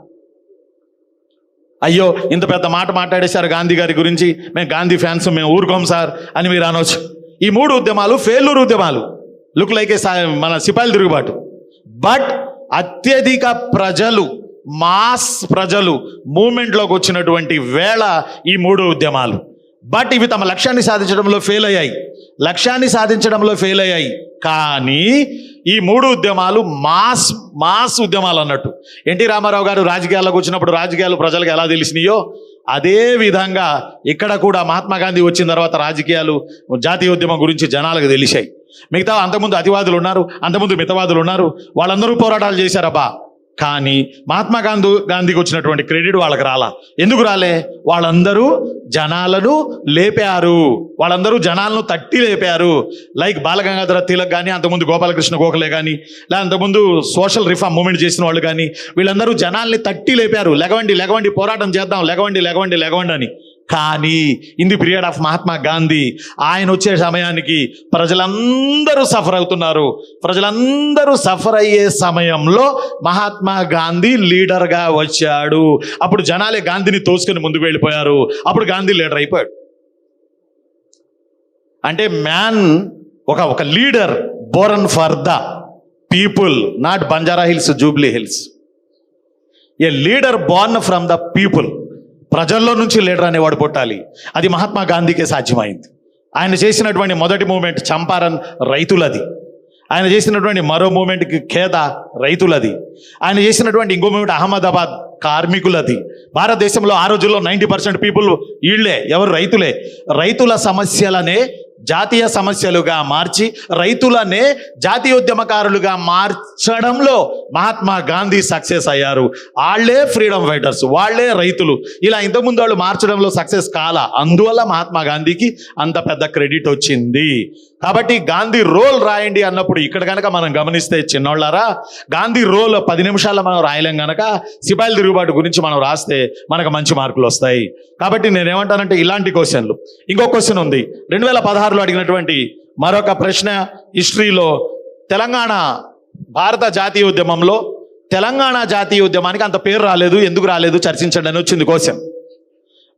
అయ్యో ఇంత పెద్ద మాట మాట్లాడేశారు గాంధీ గారి గురించి, మేము గాంధీ ఫ్యాన్స్, మేము ఊరుకోం సార్ అని మీరు అనవచ్చు. ఈ 3 ఉద్యమాలు ఫెయిల్యూర్ ఉద్యమాలు, లుక్ లైక్ మన సిపాయిల తిరుగుబాటు. బట్ అత్యధిక ప్రజలు, మాస్ ప్రజలు మూమెంట్లోకి వచ్చినటువంటి వేళ ఈ 3 ఉద్యమాలు. బట్ ఇవి తమ లక్ష్యాన్ని సాధించడంలో ఫెయిల్ అయ్యాయి. కానీ ఈ 3 ఉద్యమాలు మాస్ ఉద్యమాలు అన్నట్టు. ఎన్టీ రామారావు గారు రాజకీయాల్లోకి వచ్చినప్పుడు రాజకీయాలు ప్రజలకు ఎలా తెలిసినాయో, అదే విధంగా ఇక్కడ కూడా మహాత్మా గాంధీ వచ్చిన తర్వాత రాజకీయాలు, జాతీయ ఉద్యమం గురించి జనాలకు తెలిసాయి. మిగతా అంతకుముందు అతివాదులు ఉన్నారు, అంతకుముందు మితవాదులు ఉన్నారు, వాళ్ళందరూ పోరాటాలు చేశారబ్బా. కానీ మహాత్మా గాంధీకి వచ్చినటువంటి క్రెడిట్ వాళ్ళకి రాలా. ఎందుకు రాలే? వాళ్ళందరూ జనాలను లేపారు, వాళ్ళందరూ జనాలను తట్టి లేపారు. లైక్ బాలగంగాధర తిలక్ కానీ, అంతకుముందు గోపాలకృష్ణ గోఖలే కానీ, లేదా అంతకుముందు సోషల్ రిఫార్మ్ మూవ్మెంట్ చేసిన వాళ్ళు కానీ, వీళ్ళందరూ జనాల్ని తట్టి లేపారు. లెగవండి పోరాటం చేద్దాం, లెగవండి అని. కానీ in the period of Mahatma Gandhi, ఆయన వచ్చే సమయానికి ప్రజలందరూ సఫర్ అవుతున్నారు. ప్రజలందరూ సఫర్ అయ్యే సమయంలో మహాత్మా గాంధీ లీడర్గా వచ్చాడు. అప్పుడు జనాలే గాంధీని తోసుకొని ముందుకు వెళ్ళిపోయారు. అప్పుడు గాంధీ లీడర్ అయిపోయాడు. అంటే మ్యాన్ ఒక leader Born for the people, not Banjara hills, Jubilee hills. A leader Born from the people, ప్రజల్లో నుంచి లీడర్ అనేవాడు పుట్టాలి. అది మహాత్మా గాంధీకే సాధ్యమైంది. ఆయన చేసినటువంటి మొదటి మూమెంట్ చంపారన్ రైతులది. ఆయన చేసినటువంటి మరో మూమెంట్కి ఖేదా రైతులది. ఆయన చేసినటువంటి ఇంకో మూమెంట్ అహ్మదాబాద్ కార్మికులది. భారతదేశంలో ఆ రోజుల్లో 90% పీపుల్ వీళ్ళే, ఎవరు? రైతులే. రైతుల సమస్యలనే జాతీయ సమస్యలుగా మార్చి, రైతులనే జాతీయోద్యమకారులుగా మార్చడంలో మహాత్మా గాంధీ సక్సెస్ అయ్యారు. వాళ్ళే ఫ్రీడమ్ ఫైటర్స్, వాళ్ళే రైతులు. ఇలా ఇంతకుముందు వాళ్ళు మార్చడంలో సక్సెస్ కాల. అందువల్ల మహాత్మా గాంధీకి అంత పెద్ద క్రెడిట్ వచ్చింది. కాబట్టి గాంధీ రోల్ రాయండి అన్నప్పుడు ఇక్కడ కనుక మనం గమనిస్తే చిన్నోళ్ళారా, గాంధీ రోల్ 10 నిమిషాల్లో మనం రాయలేం కనుక సిపాయిల తిరుగుబాటు గురించి మనం రాస్తే మనకు మంచి మార్కులు వస్తాయి. కాబట్టి నేనేమంటానంటే ఇలాంటి క్వశ్చన్లు. ఇంకో క్వశ్చన్ ఉంది 2016లో అడిగినటువంటి మరొక ప్రశ్న హిస్టరీలో. తెలంగాణ భారత జాతీయ ఉద్యమంలో తెలంగాణ జాతీయ ఉద్యమానికి అంత పేరు రాలేదు, ఎందుకు రాలేదు చర్చించండి అని వచ్చింది క్వశ్చన్.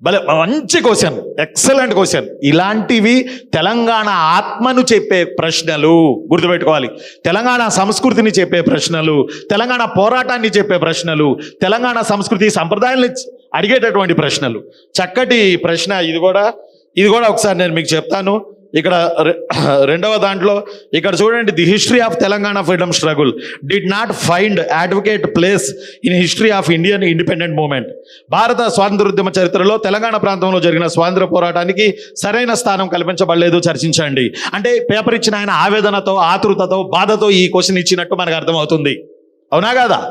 భలే మంచి క్వశ్చన్, ఎక్సలెంట్ క్వశ్చన్. ఇలాంటివి తెలంగాణ ఆత్మను చెప్పే ప్రశ్నలు గుర్తుపెట్టుకోవాలి. తెలంగాణ సంస్కృతిని చెప్పే ప్రశ్నలు, తెలంగాణ పోరాటాన్ని చెప్పే ప్రశ్నలు, తెలంగాణ సంస్కృతి సంప్రదాయాన్ని అడిగేటటువంటి ప్రశ్నలు. చక్కటి ప్రశ్న ఇది కూడా ఒకసారి నేను మీకు చెప్తాను. ఇక్కడ రెండవ దాంట్లో ఇక్కడ చూడండి, the history of Telangana freedom struggle did not find advocate place in history of Indian independent movement. భారత స్వాతంత్రోద్యమ చరిత్రలో తెలంగాణ ప్రాంతంలో జరిగిన స్వాతంత్ర పోరాటానికి సరైన స్థానం కల్పించబడలేదు, చర్చించండి. అంటే పేపర్ ఇచ్చిన ఆయన ఆవేదనతో, ఆతృతతో, బాధతో ఈ క్వశ్చన్ ఇచ్చినట్టు మనకు అర్థమవుతుంది. అవునా కాదా?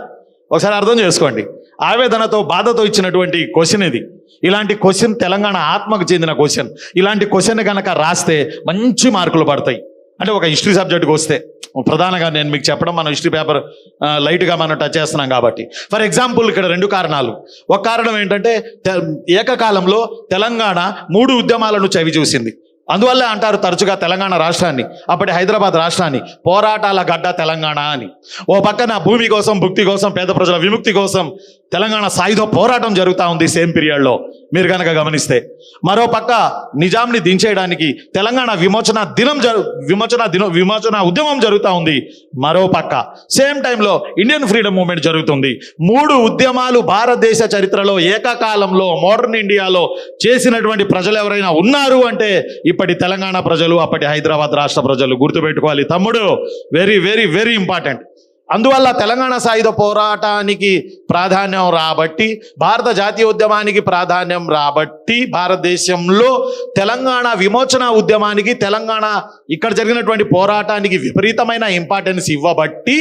ఒకసారి అర్థం చేసుకోండి. ఆవేదనతో, బాధతో ఇచ్చినటువంటి క్వశ్చన్ ఇది. ఇలాంటి క్వశ్చన్ తెలంగాణ ఆత్మకు చెందిన క్వశ్చన్. ఇలాంటి క్వశ్చన్ కనుక రాస్తే మంచి మార్కులు పడతాయి. అంటే ఒక హిస్టరీ సబ్జెక్ట్కి వస్తే ప్రధానంగా నేను మీకు చెప్పడం, మనం హిస్టరీ పేపర్ లైట్గా మనం టచ్ చేస్తున్నాం కాబట్టి. ఫర్ ఎగ్జాంపుల్ ఇక్కడ 2 కారణాలు. ఒక కారణం ఏంటంటే ఏకకాలంలో తెలంగాణ 3 ఉద్యమాలను చవి చూసింది. అందువల్లే అంటారు తరచుగా తెలంగాణ రాష్ట్రాన్ని, అప్పటి హైదరాబాద్ రాష్ట్రాన్ని పోరాటాల గడ్డ తెలంగాణ అని. ఓ పక్కన భూమి కోసం, భుక్తి కోసం, పేద ప్రజల విముక్తి కోసం తెలంగాణ సాయుధ పోరాటం జరుగుతూ ఉంది సేమ్ పీరియడ్లో మీరు కనుక గమనిస్తే. మరో పక్క నిజాంని దించేయడానికి తెలంగాణ విమోచన ఉద్యమం జరుగుతూ ఉంది. మరో పక్క సేమ్ టైంలో ఇండియన్ ఫ్రీడమ్ మూవ్మెంట్ జరుగుతుంది. 3 ఉద్యమాలు భారతదేశ చరిత్రలో ఏకకాలంలో మోడర్న్ ఇండియాలో చేసినటువంటి ప్రజలు ఎవరైనా ఉన్నారు అంటే ఇప్పటి తెలంగాణ ప్రజలు, అప్పటి హైదరాబాద్ రాష్ట్ర ప్రజలు. గుర్తుపెట్టుకోవాలి తమ్ముడు, వెరీ వెరీ వెరీ ఇంపార్టెంట్. అందువల్ల తెలంగాణ సాయుధ పోరాటానికి ప్రాధాన్యం రాబట్టి, భారత జాతీయోద్యమానికి ప్రాధాన్యం రాబట్టి, భారతదేశంలో తెలంగాణ విమోచన ఉద్యమానికి, తెలంగాణ ఇక్కడ జరిగినటువంటి పోరాటానికి విపరీతమైన ఇంపార్టెన్స్ ఇవ్వబట్టి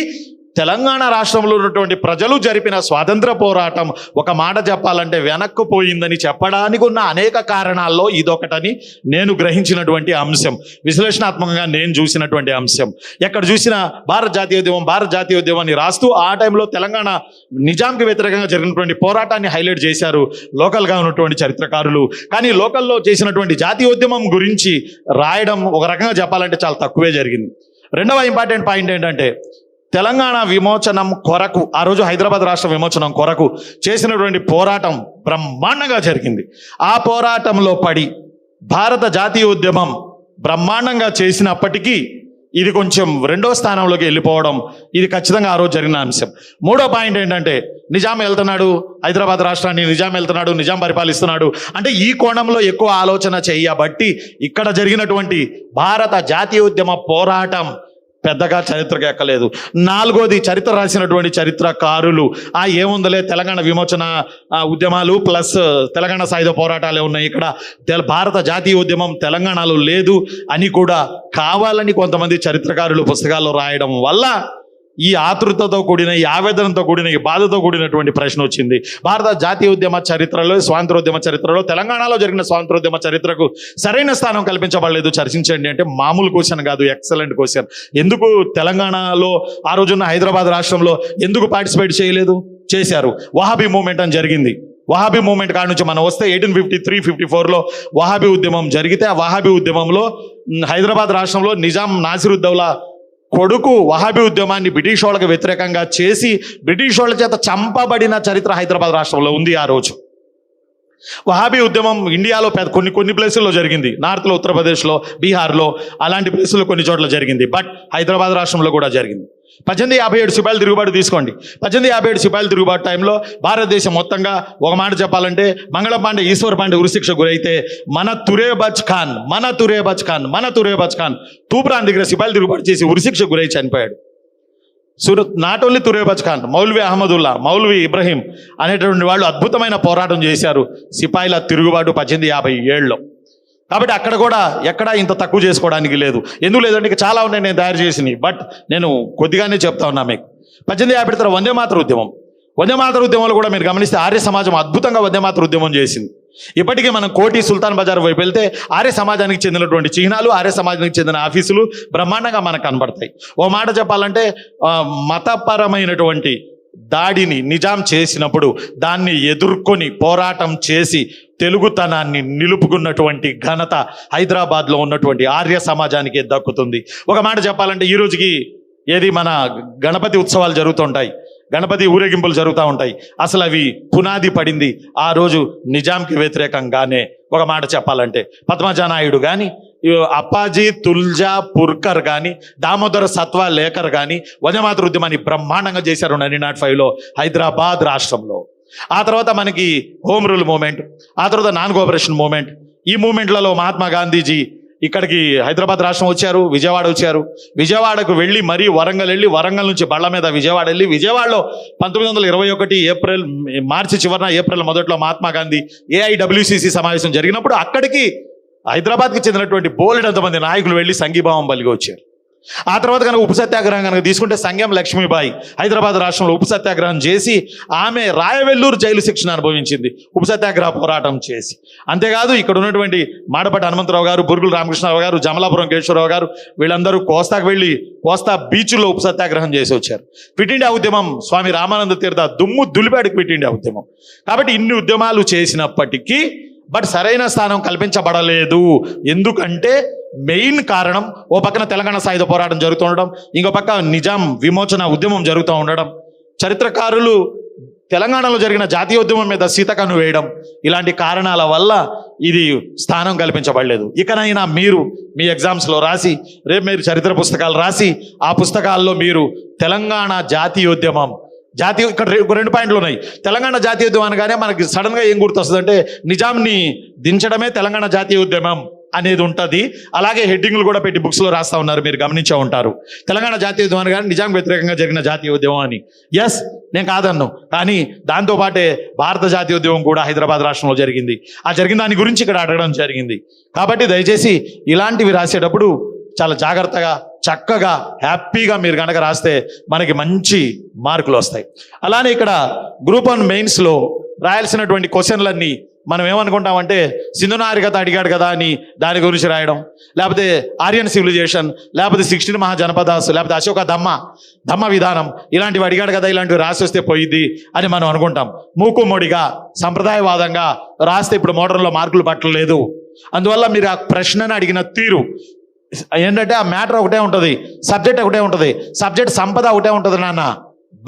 తెలంగాణ రాష్ట్రంలో ఉన్నటువంటి ప్రజలు జరిపిన స్వాతంత్ర పోరాటం ఒక మాట చెప్పాలంటే వెనక్కిపోయిందని చెప్పడానికి ఉన్న అనేక కారణాల్లో ఇదొకటని నేను గ్రహించినటువంటి అంశం, విశ్లేషణాత్మకంగా నేను చూసినటువంటి అంశం. ఎక్కడ చూసినా భారత జాతీయోద్యమం అని రాస్తూ ఆ టైంలో తెలంగాణ నిజాంకి వ్యతిరేకంగా జరిగినటువంటి పోరాటాన్ని హైలైట్ చేశారు లోకల్గా ఉన్నటువంటి చరిత్రకారులు. కానీ లోకల్లో చేసినటువంటి జాతీయోద్యమం గురించి రాయడం ఒక రకంగా చెప్పాలంటే చాలా తక్కువే జరిగింది. రెండవ ఇంపార్టెంట్ పాయింట్ ఏంటంటే తెలంగాణ విమోచనం కొరకు, ఆ రోజు హైదరాబాద్ రాష్ట్ర విమోచనం కొరకు చేసినటువంటి పోరాటం బ్రహ్మాండంగా జరిగింది. ఆ పోరాటంలో పడి భారత జాతీయోద్యమం బ్రహ్మాండంగా చేసినప్పటికీ ఇది కొంచెం రెండో స్థానంలోకి వెళ్ళిపోవడం ఇది ఖచ్చితంగా ఆ రోజు జరిగిన అంశం. మూడో పాయింట్ ఏంటంటే నిజాం వెళ్తున్నాడు, హైదరాబాద్ రాష్ట్రాన్ని నిజాం వెళ్తున్నాడు, నిజాం పరిపాలిస్తున్నాడు అంటే ఈ కోణంలో ఎక్కువ ఆలోచన చేయబట్టి ఇక్కడ జరిగినటువంటి భారత జాతీయోద్యమ పోరాటం పెద్దగా చరిత్రగా ఎక్కలేదు. నాలుగోది చరిత్ర రాసినటువంటి చరిత్రకారులు ఏముందలే తెలంగాణ విమోచన ఉద్యమాలు ప్లస్ తెలంగాణ సాయుధ పోరాటాలే ఉన్నాయి, ఇక్కడ భారత జాతీయ ఉద్యమం తెలంగాణలో లేదు అని కూడా కావాలని కొంతమంది చరిత్రకారులు పుస్తకాల్లో రాయడం వల్ల ఈ ఆతృతతో కూడిన, ఈ ఆవేదనతో కూడిన, ఈ బాధతో కూడినటువంటి ప్రశ్న వచ్చింది. భారత జాతీయోద్యమ చరిత్రలో, స్వాతంత్రోద్యమ చరిత్రలో తెలంగాణలో జరిగిన స్వాతంత్రోద్యమ చరిత్రకు సరైన స్థానం కల్పించబడలేదు. చర్చించండి అంటే మామూలు క్వశ్చన్ కాదు, ఎక్సలెంట్ క్వశ్చన్. ఎందుకు తెలంగాణలో ఆ రోజున్న హైదరాబాద్ రాష్ట్రంలో ఎందుకు పార్టిసిపేట్ చేయలేదు? చేశారు. వహాబీ మూవ్మెంట్ అని జరిగింది. వహాబీ మూవ్మెంట్ కాడ నుంచి మనం వస్తే 1853-54లో వహాబీ ఉద్యమం జరిగితే ఆ వహాబీ ఉద్యమంలో హైదరాబాద్ రాష్ట్రంలో నిజాం నాసిరుద్దౌలా కొడుకు వహాబీ ఉద్యమాన్ని బ్రిటిష్ వాళ్ళకి వ్యతిరేకంగా చేసి బ్రిటిష్ వాళ్ళ చేత చంపబడిన చరిత్ర హైదరాబాద్ రాష్ట్రంలో ఉంది. ఆ రోజు వహాబీ ఉద్యమం ఇండియాలో కొన్ని ప్లేసుల్లో జరిగింది. నార్త్లో, ఉత్తరప్రదేశ్లో, బీహార్లో అలాంటి ప్లేసుల్లో కొన్ని చోట్ల జరిగింది. బట్ హైదరాబాద్ రాష్ట్రంలో కూడా జరిగింది. 1857 సిపాయిల తిరుగుబాటు తీసుకోండి. 1857 సిపాయిల తిరుగుబాటు టైంలో భారతదేశం మొత్తంగా ఒక మాట చెప్పాలంటే మంగళం పాండే, ఈశ్వర్ పాండే ఉరిశిక్ష గురైతే మన తురేబజ్ ఖాన్ తూప్రాన్ దగ్గర సిపాయిల తిరుగుబాటు చేసి ఉరిశిక్ష గురై చనిపోయాడు. నాట్ ఓన్లీ తురేబజ్ ఖాన్, మౌల్వీ అహ్మదుల్లా, మౌల్వీ ఇబ్రహీం అనేటువంటి వాళ్ళు అద్భుతమైన పోరాటం చేశారు సిపాయిల తిరుగుబాటు 1857లో. కాబట్టి అక్కడ కూడా ఎక్కడా ఇంత తక్కువ చేసుకోవడానికి లేదు. ఎందుకు లేదంటే ఇక చాలా ఉన్నాయి నేను తయారు చేసినవి, బట్ నేను కొద్దిగానే చెప్తా ఉన్నా మీకు. 1850 తర్వాత వందే మాతర ఉద్యమంలో కూడా మీరు గమనిస్తే ఆర్య సమాజం అద్భుతంగా వందే మాతర ఉద్యమం చేసింది. ఇప్పటికీ మనం కోటి, సుల్తాన్ బజార్ వైపు వెళ్తే ఆర్య సమాజానికి చెందినటువంటి చిహ్నాలు, ఆర్య సమాజానికి చెందిన ఆఫీసులు బ్రహ్మాండంగా మనకు కనబడతాయి. ఓ మాట చెప్పాలంటే మతపరమైనటువంటి దాడిని నిజాం చేసినప్పుడు దాన్ని ఎదుర్కొని పోరాటం చేసి తెలుగుతనాన్ని నిలుపుకున్నటువంటి ఘనత హైదరాబాద్లో ఉన్నటువంటి ఆర్య సమాజానికి దక్కుతుంది. ఒక మాట చెప్పాలంటే ఈ రోజుకి మన గణపతి ఉత్సవాలు జరుగుతుంటాయి, గణపతి ఊరేగింపులు జరుగుతూ ఉంటాయి. అసలు అవి పునాది పడింది ఆ రోజు నిజాంకి వ్యతిరేకంగానే. ఒక మాట చెప్పాలంటే పద్మజానాయుడు కానీ, అప్పాజీ తుల్జా పుర్కర్ కానీ, దామోదర సత్వ లేకర్ కానీ వందే మాతర ఉద్యమాన్ని బ్రహ్మాండంగా చేశారు 1905లో హైదరాబాద్ రాష్ట్రంలో. ఆ తర్వాత మనకి హోమ్ రూల్ మూమెంట్, ఆ తర్వాత నాన్ కోఆపరేషన్ మూమెంట్. ఈ మూమెంట్లలో మహాత్మా గాంధీజీ ఇక్కడికి హైదరాబాద్ రాష్ట్రం వచ్చారు, విజయవాడ వచ్చారు. విజయవాడకు వెళ్ళి మరీ వరంగల్ వెళ్ళి, వరంగల్ నుంచి బళ్ళ మీద విజయవాడ వెళ్ళి, విజయవాడలో 1921 మార్చి చివరిన ఏప్రిల్ మొదట్లో మహాత్మా గాంధీ AIWCC సమావేశం జరిగినప్పుడు అక్కడికి హైదరాబాద్కి చెందినటువంటి బోలెడంతమంది నాయకులు వెళ్ళి సంఘీభావం పలికి వచ్చారు. ఆ తర్వాత కనుక ఉప్పు సత్యాగ్రహం కనుక తీసుకుంటే సంగెం లక్ష్మీబాయి హైదరాబాద్ రాష్ట్రంలో ఉప్పు సత్యాగ్రహం చేసి ఆమె రాయవెల్లూరు జైలు శిక్షణ అనుభవించింది ఉప్పు సత్యాగ్రహ పోరాటం చేసి. అంతేకాదు ఇక్కడ ఉన్నటువంటి మాడపట్టి హనుమంతరావు గారు, బురుగుల రామకృష్ణరావు గారు, జమలాపురం కేశవరావు గారు వీళ్ళందరూ కోస్తాకు వెళ్ళి కోస్తా బీచ్లో ఉప్పు సత్యాగ్రహం చేసి వచ్చారు. క్విట్ ఇండియా ఉద్యమం స్వామి రామానంద తీర్థ దుమ్ము దులిపాడు క్విట్ ఇండియా ఉద్యమం. కాబట్టి ఇన్ని ఉద్యమాలు చేసినప్పటికీ బట్ సరైన స్థానం కల్పించబడలేదు. ఎందుకంటే మెయిన్ కారణం ఓ పక్కన తెలంగాణ సాయుధ పోరాటం జరుగుతూ ఉండడం, ఇంకో పక్క నిజాం విమోచన ఉద్యమం జరుగుతూ ఉండడం, చరిత్రకారులు తెలంగాణలో జరిగిన జాతీయోద్యమం మీద సీతకన్ను వేయడం, ఇలాంటి కారణాల వల్ల ఇది స్థానం కల్పించబడలేదు. ఇకనైనా మీరు మీ ఎగ్జామ్స్లో రాసి, రేపు మీరు చరిత్ర పుస్తకాలు రాసి ఆ పుస్తకాల్లో మీరు తెలంగాణ జాతీయోద్యమం ఇక్కడ 2 పాయింట్లు ఉన్నాయి. తెలంగాణ జాతీయోద్యమం అనగానే మనకి సడన్గా ఏం గుర్తొస్తుంది అంటే నిజాంని దించడమే తెలంగాణ జాతీయోద్యమం అనేది ఉంటుంది. అలాగే హెడ్డింగ్లు కూడా పెట్టి బుక్స్లో రాస్తా ఉన్నారు, మీరు గమనించే ఉంటారు. తెలంగాణ జాతీయోద్యమం అనగానే నిజాం వ్యతిరేకంగా జరిగిన జాతీయోద్యమం అని. ఎస్, నేను కాదన్ను, కానీ దాంతోపాటే భారత జాతీయోద్యమం కూడా హైదరాబాద్ రాష్ట్రంలో జరిగింది. ఆ జరిగిన దాని గురించి ఇక్కడ అడగడం జరిగింది. కాబట్టి దయచేసి ఇలాంటివి రాసేటప్పుడు చాలా జాగ్రత్తగా చక్కగా హ్యాపీగా మీరు కనుక రాస్తే మనకి మంచి మార్కులు వస్తాయి. అలానే ఇక్కడ గ్రూప్ 1 మెయిన్స్లో రాయాల్సినటువంటి క్వశ్చన్లన్నీ మనం ఏమనుకుంటామంటే సింధు నాగరికత అడిగాడు కదా అని దాని గురించి రాయడం, లేకపోతే ఆర్యన్ సివిలైజేషన్, లేకపోతే 16 మహాజనపదాస్, లేకపోతే అశోక ధమ్మ విధానం ఇలాంటివి అడిగాడు కదా, ఇలాంటివి రాసి వస్తే పోయిద్ది అని మనం అనుకుంటాం. మూకుమ్మడిగా సంప్రదాయవాదంగా రాస్తే ఇప్పుడు మోడర్న్లో మార్కులు పట్టలేదు. అందువల్ల మీరు ఆ ప్రశ్నను అడిగిన తీరు ఏంటంటే ఆ మ్యాటర్ ఒకటే ఉంటుంది, సబ్జెక్ట్ ఒకటే ఉంటుంది, సబ్జెక్ట్ సంపద ఒకటే ఉంటుంది నాన్న.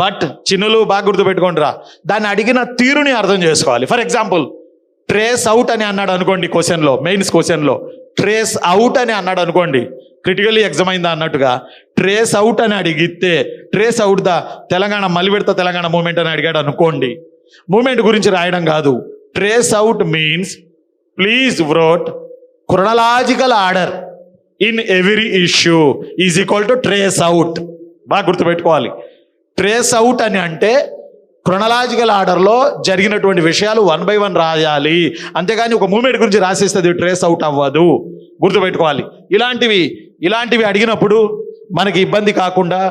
బట్ చిన్నులు బాగా గుర్తుపెట్టుకోండిరా, దాన్ని అడిగిన తీరుని అర్థం చేసుకోవాలి. ఫర్ ఎగ్జాంపుల్ ట్రేస్ అవుట్ అని అన్నాడు అనుకోండి, క్వశ్చన్లో మెయిన్స్ క్వశ్చన్లో ట్రేస్ అవుట్ అని అన్నాడు అనుకోండి, క్రిటికల్లీ ఎగ్జామ్ అయిందా అన్నట్టుగా ట్రేస్ అవుట్ అని అడిగితే ట్రేస్ అవుట్ ద తెలంగాణ మళ్ళీ పెడతా తెలంగాణ మూమెంట్ అని అడిగాడు అనుకోండి, మూమెంట్ గురించి రాయడం కాదు. Trace out means please wrote chronological order in every issue is equal to trace out. బాగా గుర్తుపెట్టుకోవాలి. ట్రేస్ అవుట్ అని అంటే క్రొనలాజికల్ ఆర్డర్లో జరిగినటువంటి విషయాలు 1 by 1 రాయాలి, అంతేగాని ఒక మూమెంట్ గురించి రాసేస్తే అది ట్రేస్ అవుట్ అవ్వదు. గుర్తుపెట్టుకోవాలి. ఇలాంటివి అడిగినప్పుడు మనకి ఇబ్బంది కాకుండా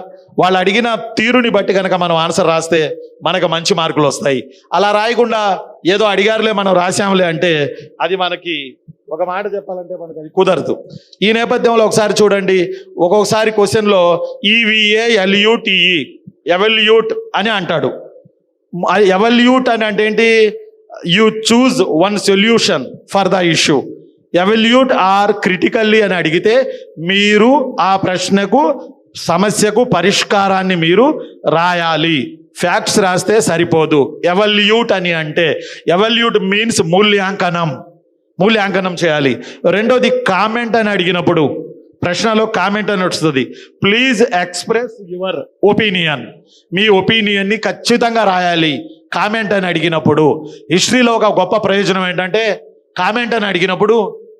వాళ్ళు అడిగిన తీరుని బట్టి కనుక మనం ఆన్సర్ రాస్తే మనకు మంచి మార్కులు వస్తాయి. అలా రాయకుండా ఏదో అడిగారులే మనం రాసాంలే అంటే అది మనకి ఒక మాట చెప్పాలంటే మనకు అది కుదరదు. ఈ నేపథ్యంలో ఒకసారి చూడండి, ఒక్కొక్కసారి క్వశ్చన్లో EVALUTE ఎవల్యూట్ అని అంటాడు. ఎవల్యూట్ అని అంటే ఏంటి? You choose one solution for the issue. Evaluate or critically అని అడిగితే మీరు ఆ ప్రశ్నకు సమస్యకు పరిష్కారాన్ని మీరు రాయాలి, ఫ్యాక్ట్స్ రాస్తే సరిపోదు. ఎవల్యూట్ అని అంటే ఎవల్యూట్ మీన్స్ మూల్యాంకనం చేయాలి. రెండోది కామెంట్ అని అడిగినప్పుడు ప్రశ్నలో కామెంట్ అని వస్తుంది. ప్లీజ్ ఎక్స్ప్రెస్ యువర్ ఒపీనియన్, మీ ఒపీనియన్ని ఖచ్చితంగా రాయాలి కామెంట్ అని అడిగినప్పుడు. హిస్టరీలో ఒక గొప్ప ప్రయోజనం ఏంటంటే కామెంట్ అని అడిగినప్పుడు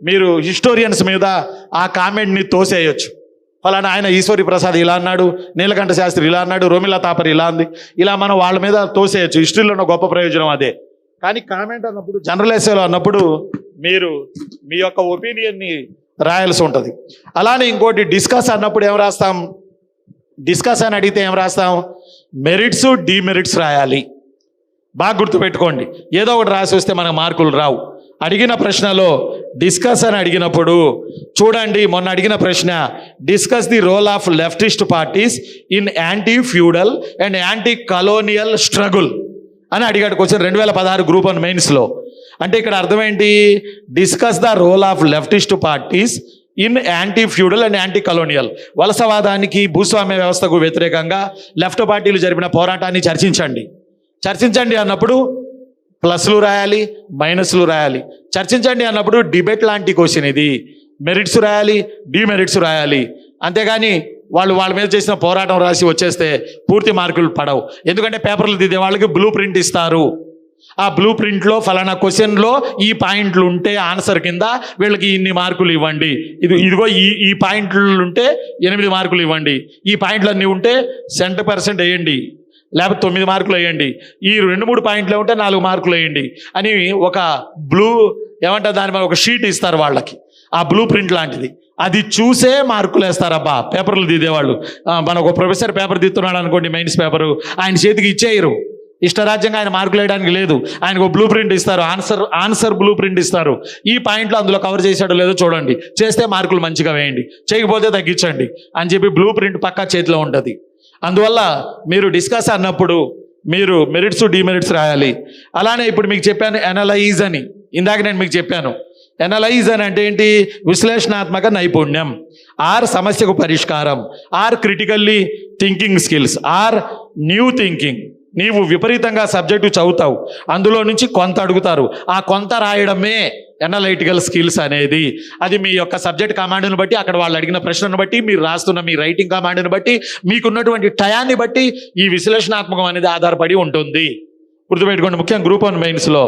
మీరు హిస్టోరియన్స్ మీద ఆ కామెంట్ని తోసేయచ్చు. ఫలానా ఆయన ఈశ్వరి ప్రసాద్ ఇలా అన్నాడు, నీలకంఠ శాస్త్రి ఇలా అన్నాడు, రోమిలా తాపర్ ఇలా అంది, ఇలా మనం వాళ్ళ మీద తోసేయచ్చు. హిస్టరీలో ఉన్న గొప్ప ప్రయోజనం అదే. కానీ కామెంట్ అన్నప్పుడు, జనరల్ ఎస్సేలో అన్నప్పుడు మీరు మీ యొక్క ఒపీనియన్ని రాయాల్సి ఉంటుంది. అలానే ఇంకోటి డిస్కస్ అన్నప్పుడు ఏం రాస్తాం? డిస్కస్ అని అడిగితే ఏం రాస్తాం? మెరిట్స్ డిమెరిట్స్ రాయాలి. బాగా గుర్తుపెట్టుకోండి. ఏదో ఒకటి రాసి వస్తే మనకు మార్కులు రావు. అడిగిన ప్రశ్నలో డిస్కస్ అని అడిగినప్పుడు చూడండి, మొన్న అడిగిన ప్రశ్న discuss the role of leftist parties in anti feudal and anti colonial struggle అని అడిగాడు క్వశ్చన్ 2016 గ్రూప్ 1 మెయిన్స్లో. అంటే ఇక్కడ అర్థం ఏంటి? Discuss the role of leftist parties in anti feudal and anti colonial, వలసవాదానికి భూస్వామ్య వ్యవస్థకు వ్యతిరేకంగా లెఫ్ట్ పార్టీలు జరిపిన పోరాటాన్ని చర్చించండి అన్నప్పుడు ప్లస్లు రాయాలి, మైనస్లు రాయాలి. చర్చించండి అన్నప్పుడు డిబేట్ లాంటి క్వశ్చన్ ఇది, మెరిట్స్ రాయాలి, డిమెరిట్స్ రాయాలి. అంతేగాని వాళ్ళ మీద చేసిన పోరాటం రాసి వచ్చేస్తే పూర్తి మార్కులు పడవు. ఎందుకంటే పేపర్లు దిద్దే వాళ్ళకి బ్లూ ప్రింట్ ఇస్తారు. ఆ బ్లూ ప్రింట్లో ఫలానా క్వశ్చన్లో ఈ పాయింట్లు ఉంటే ఆన్సర్ కింద వీళ్ళకి ఇన్ని మార్కులు ఇవ్వండి, ఇదిగో ఈ పాయింట్లు ఉంటే 8 మార్కులు ఇవ్వండి, ఈ పాయింట్లన్నీ ఉంటే 100% వేయండి, లేకపోతే 9 మార్కులు వేయండి, ఈ 2-3 పాయింట్లు ఉంటే 4 మార్కులు వేయండి అని ఒక ఏమంటారు దాని మీద ఒక షీట్ ఇస్తారు వాళ్ళకి. ఆ బ్లూ ప్రింట్ లాంటిది, అది చూసే మార్కులు వేస్తారబ్బా పేపర్లు దిద్దేవాళ్ళు. మన ఒక ప్రొఫెసర్ పేపర్ దిద్దుతున్నాడు అనుకోండి, మెయిన్స్ పేపరు, ఆయన చేతికి ఇచ్చేయరు. ఇష్టరాజ్యంగా ఆయన మార్కులు వేయడానికి లేదు. ఆయనకు ఒక బ్లూ ప్రింట్ ఇస్తారు, ఆన్సర్ బ్లూ ప్రింట్ ఇస్తారు. ఈ పాయింట్లు అందులో కవర్ చేశాడో లేదో చూడండి, చేస్తే మార్కులు మంచిగా వేయండి, చేయకపోతే తగ్గించండి అని చెప్పి బ్లూ ప్రింట్ పక్కా చేతిలో ఉంటుంది. అందువల్ల మీరు డిస్కస్ అన్నప్పుడు మీరు మెరిట్స్ డిమెరిట్స్ రాయాలి. అలానే ఇప్పుడు మీకు చెప్పాను ఎనలైజ్ అని, ఇందాక నేను మీకు చెప్పాను. ఎనలైజ్ అని అంటే ఏంటి? విశ్లేషణాత్మక నైపుణ్యం, ఆర్ సమస్యకు పరిష్కారం, or critically thinking skills, or new thinking. నీవు విపరీతంగా సబ్జెక్టు చదువుతావు, అందులో నుంచి కొంత అడుగుతారు, ఆ కొంత రాయడమే ఎనలైటికల్ స్కిల్స్ అనేది. అది మీ యొక్క సబ్జెక్ట్ కమాండ్ని బట్టి, అక్కడ వాళ్ళు అడిగిన ప్రశ్నను బట్టి, మీరు రాస్తున్న మీ రైటింగ్ కమాండ్ని బట్టి, మీకున్నటువంటి టయాన్ని బట్టి ఈ విశ్లేషణాత్మకం అనేది ఆధారపడి ఉంటుంది. గుర్తుపెట్టుకోండి, ముఖ్యంగా గ్రూప్ 1 మెయిన్స్లో.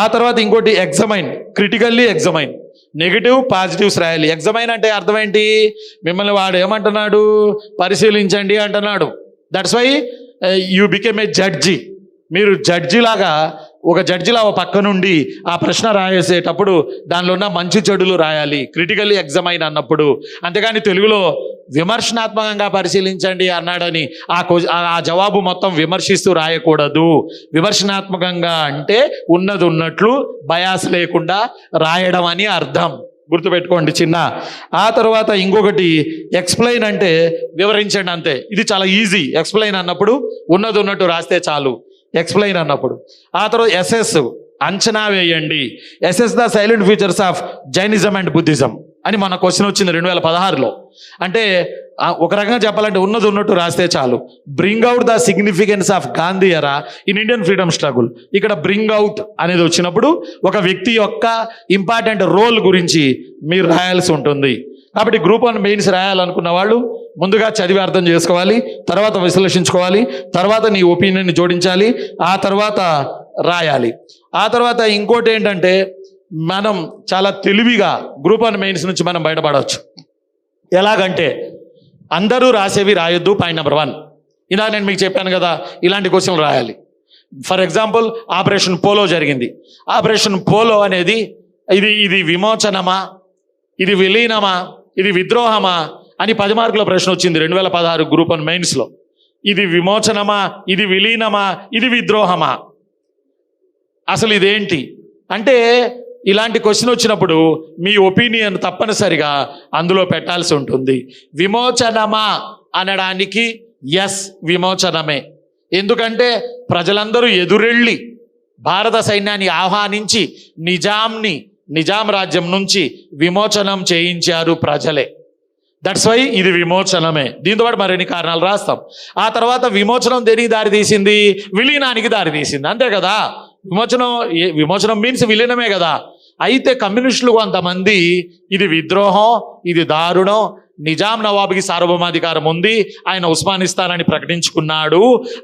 ఆ తర్వాత ఇంకోటి examine, critically examine, negative positives రాయాలి. ఎగ్జమైన్ అంటే అర్థం ఏంటి? మిమ్మల్ని వాడు ఏమంటున్నాడు? పరిశీలించండి అంటున్నాడు. That's why you become a judge. మీరు జడ్జి లాగా ఒక జడ్జిలా ఒక పక్క నుండి ఆ ప్రశ్న రాయేసేటప్పుడు దానిలో ఉన్న మంచి చెడులు రాయాలి, క్రిటికల్లీ ఎగ్జామైన్ అన్నప్పుడు. అంతేగాని తెలుగులో విమర్శనాత్మకంగా పరిశీలించండి అన్నాడని ఆ జవాబు మొత్తం విమర్శిస్తూ రాయకూడదు. విమర్శనాత్మకంగా అంటే ఉన్నది ఉన్నట్లు బయాస్ లేకుండా రాయడం అని అర్థం, గుర్తుపెట్టుకోండి చిన్న. ఆ తర్వాత ఇంకొకటి ఎక్స్ప్లెయిన్ అంటే వివరించండి అంతే. ఇది చాలా ఈజీ. ఎక్స్ప్లెయిన్ అన్నప్పుడు ఉన్నది ఉన్నట్టు రాస్తే చాలు, ఎక్స్ప్లెయిన్ అన్నప్పుడు. ఆ తర్వాత ఎస్ఎస్ అంచనా వేయండి. Assess the salient features of Jainism and Buddhism అని మన క్వశ్చన్ వచ్చింది 2016లో. అంటే ఒక రకంగా చెప్పాలంటే ఉన్నది ఉన్నట్టు రాస్తే చాలు. Bring out the significance of Gandhi ఎరా ఇన్ ఇండియన్ ఫ్రీడమ్ స్ట్రగుల్. ఇక్కడ బ్రింగ్ అవుట్ అనేది వచ్చినప్పుడు ఒక వ్యక్తి యొక్క ఇంపార్టెంట్ రోల్ గురించి మీరు రాయాల్సి ఉంటుంది. కాబట్టి గ్రూప్ 1 మెయిన్స్ రాయాలనుకున్న వాళ్ళు ముందుగా చదివి అర్థం చేసుకోవాలి, తర్వాత విశ్లేషించుకోవాలి, తర్వాత నీ ఒపీనియన్ని జోడించాలి, ఆ తర్వాత రాయాలి. ఆ తర్వాత ఇంకోటి ఏంటంటే మనం చాలా తెలివిగా గ్రూప్ 1 మెయిన్స్ నుంచి మనం బయటపడవచ్చు. ఎలాగంటే అందరూ రాసేవి రాయొద్దు. పాయింట్ నెంబర్ 1, ఇలా నేను మీకు చెప్పాను కదా, ఇలాంటి క్వశ్చన్లు రాయాలి. ఫర్ ఎగ్జాంపుల్ ఆపరేషన్ పోలో జరిగింది. ఆపరేషన్ పోలో అనేది ఇది విమోచనమా, ఇది విలీనమా, ఇది విద్రోహమా అని 10 మార్కుల ప్రశ్న వచ్చింది 2016 గ్రూప్ 1 మెయిన్స్లో. ఇది విమోచనమా, ఇది విలీనమా, ఇది విద్రోహమా, అసలు ఇదేంటి అంటే ఇలాంటి క్వశ్చన్ వచ్చినప్పుడు మీ ఒపీనియన్ తప్పనిసరిగా అందులో పెట్టాల్సి ఉంటుంది. విమోచనమా అనడానికి ఎస్, విమోచనమే. ఎందుకంటే ప్రజలందరూ ఎదురెళ్ళి భారత సైన్యాన్ని ఆహ్వానించి నిజాం రాజ్యం నుంచి విమోచనం చేయించారు ప్రజలే. దట్స్ వై ఇది విమోచనమే. దీంతో పాటు మరిన్ని కారణాలు రాస్తాం. ఆ తర్వాత విమోచనం దేనికి దారి తీసింది? విలీనానికి దారి తీసింది, అంతే కదా. విమోచనం మీన్స్ విలీనమే కదా. అయితే కమ్యూనిస్టులు కొంతమంది ఇది విద్రోహం, ఇది దారుణం, నిజాం నవాబుకి సార్వభౌమాధికారం ఉంది, ఆయన ఉస్మానిస్తానని ప్రకటించుకున్నాడు,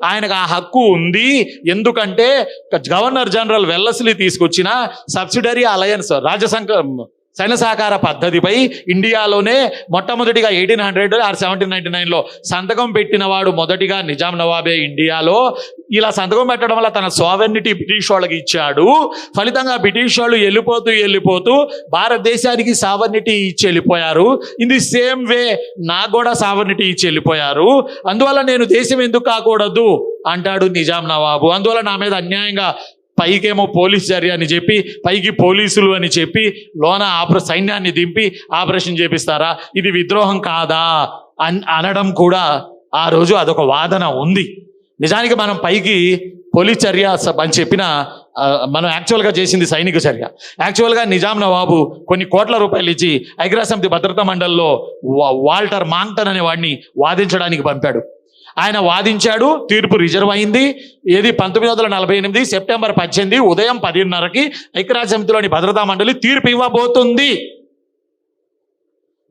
ఆయనకు ఆ హక్కు ఉంది, ఎందుకంటే గవర్నర్ జనరల్ వెల్లస్లీ తీసుకొచ్చిన సబ్సిడరీ అలయన్స్ సైన్య సహకార పద్ధతిపై ఇండియాలోనే మొట్టమొదటిగా 1800 ఆర్ 1799లో సంతకం పెట్టిన వాడు మొదటిగా నిజాం నవాబే ఇండియాలో. ఇలా సంతకం పెట్టడం వల్ల తన సావెర్నిటీ బ్రిటిష్ వాళ్ళకి ఇచ్చాడు. ఫలితంగా బ్రిటిష్ వాళ్ళు వెళ్ళిపోతూ భారతదేశానికి సావర్నిటీ ఇచ్చి వెళ్ళిపోయారు. ఇన్ ది సేమ్ వే నాకు కూడా సావర్నిటీ ఇచ్చి వెళ్ళిపోయారు. అందువల్ల నేను దేశం ఎందుకు కాకూడదు అంటాడు నిజాం నవాబు. అందువల్ల నా మీద అన్యాయంగా పైకేమో పోలీస్ చర్య అని చెప్పి, పైకి పోలీసులు అని చెప్పి, లోన సైన్యాన్ని దింపి ఆపరేషన్ చేపిస్తారా, ఇది విద్రోహం కాదా అనడం కూడా ఆ రోజు అదొక వాదన ఉంది. నిజానికి మనం పైకి పోలీస్ చర్య అని చెప్పిన మనం యాక్చువల్గా చేసింది సైనిక చర్య. యాక్చువల్గా నిజాం నవాబు కొన్ని కోట్ల రూపాయలు ఇచ్చి ఐక్యరాజ్యసమితి భద్రతా మండలిలో వాల్టర్ మాంగ్టన్ అనే వాడిని వాదించడానికి పంపాడు. ఆయన వాదించాడు, తీర్పు రిజర్వ్ అయింది. ఏది 1948 సెప్టెంబర్ 18 ఉదయం 10:30కి ఐక్యరాజ్యసమితిలోని భద్రతా మండలి తీర్పు ఇవ్వబోతుంది.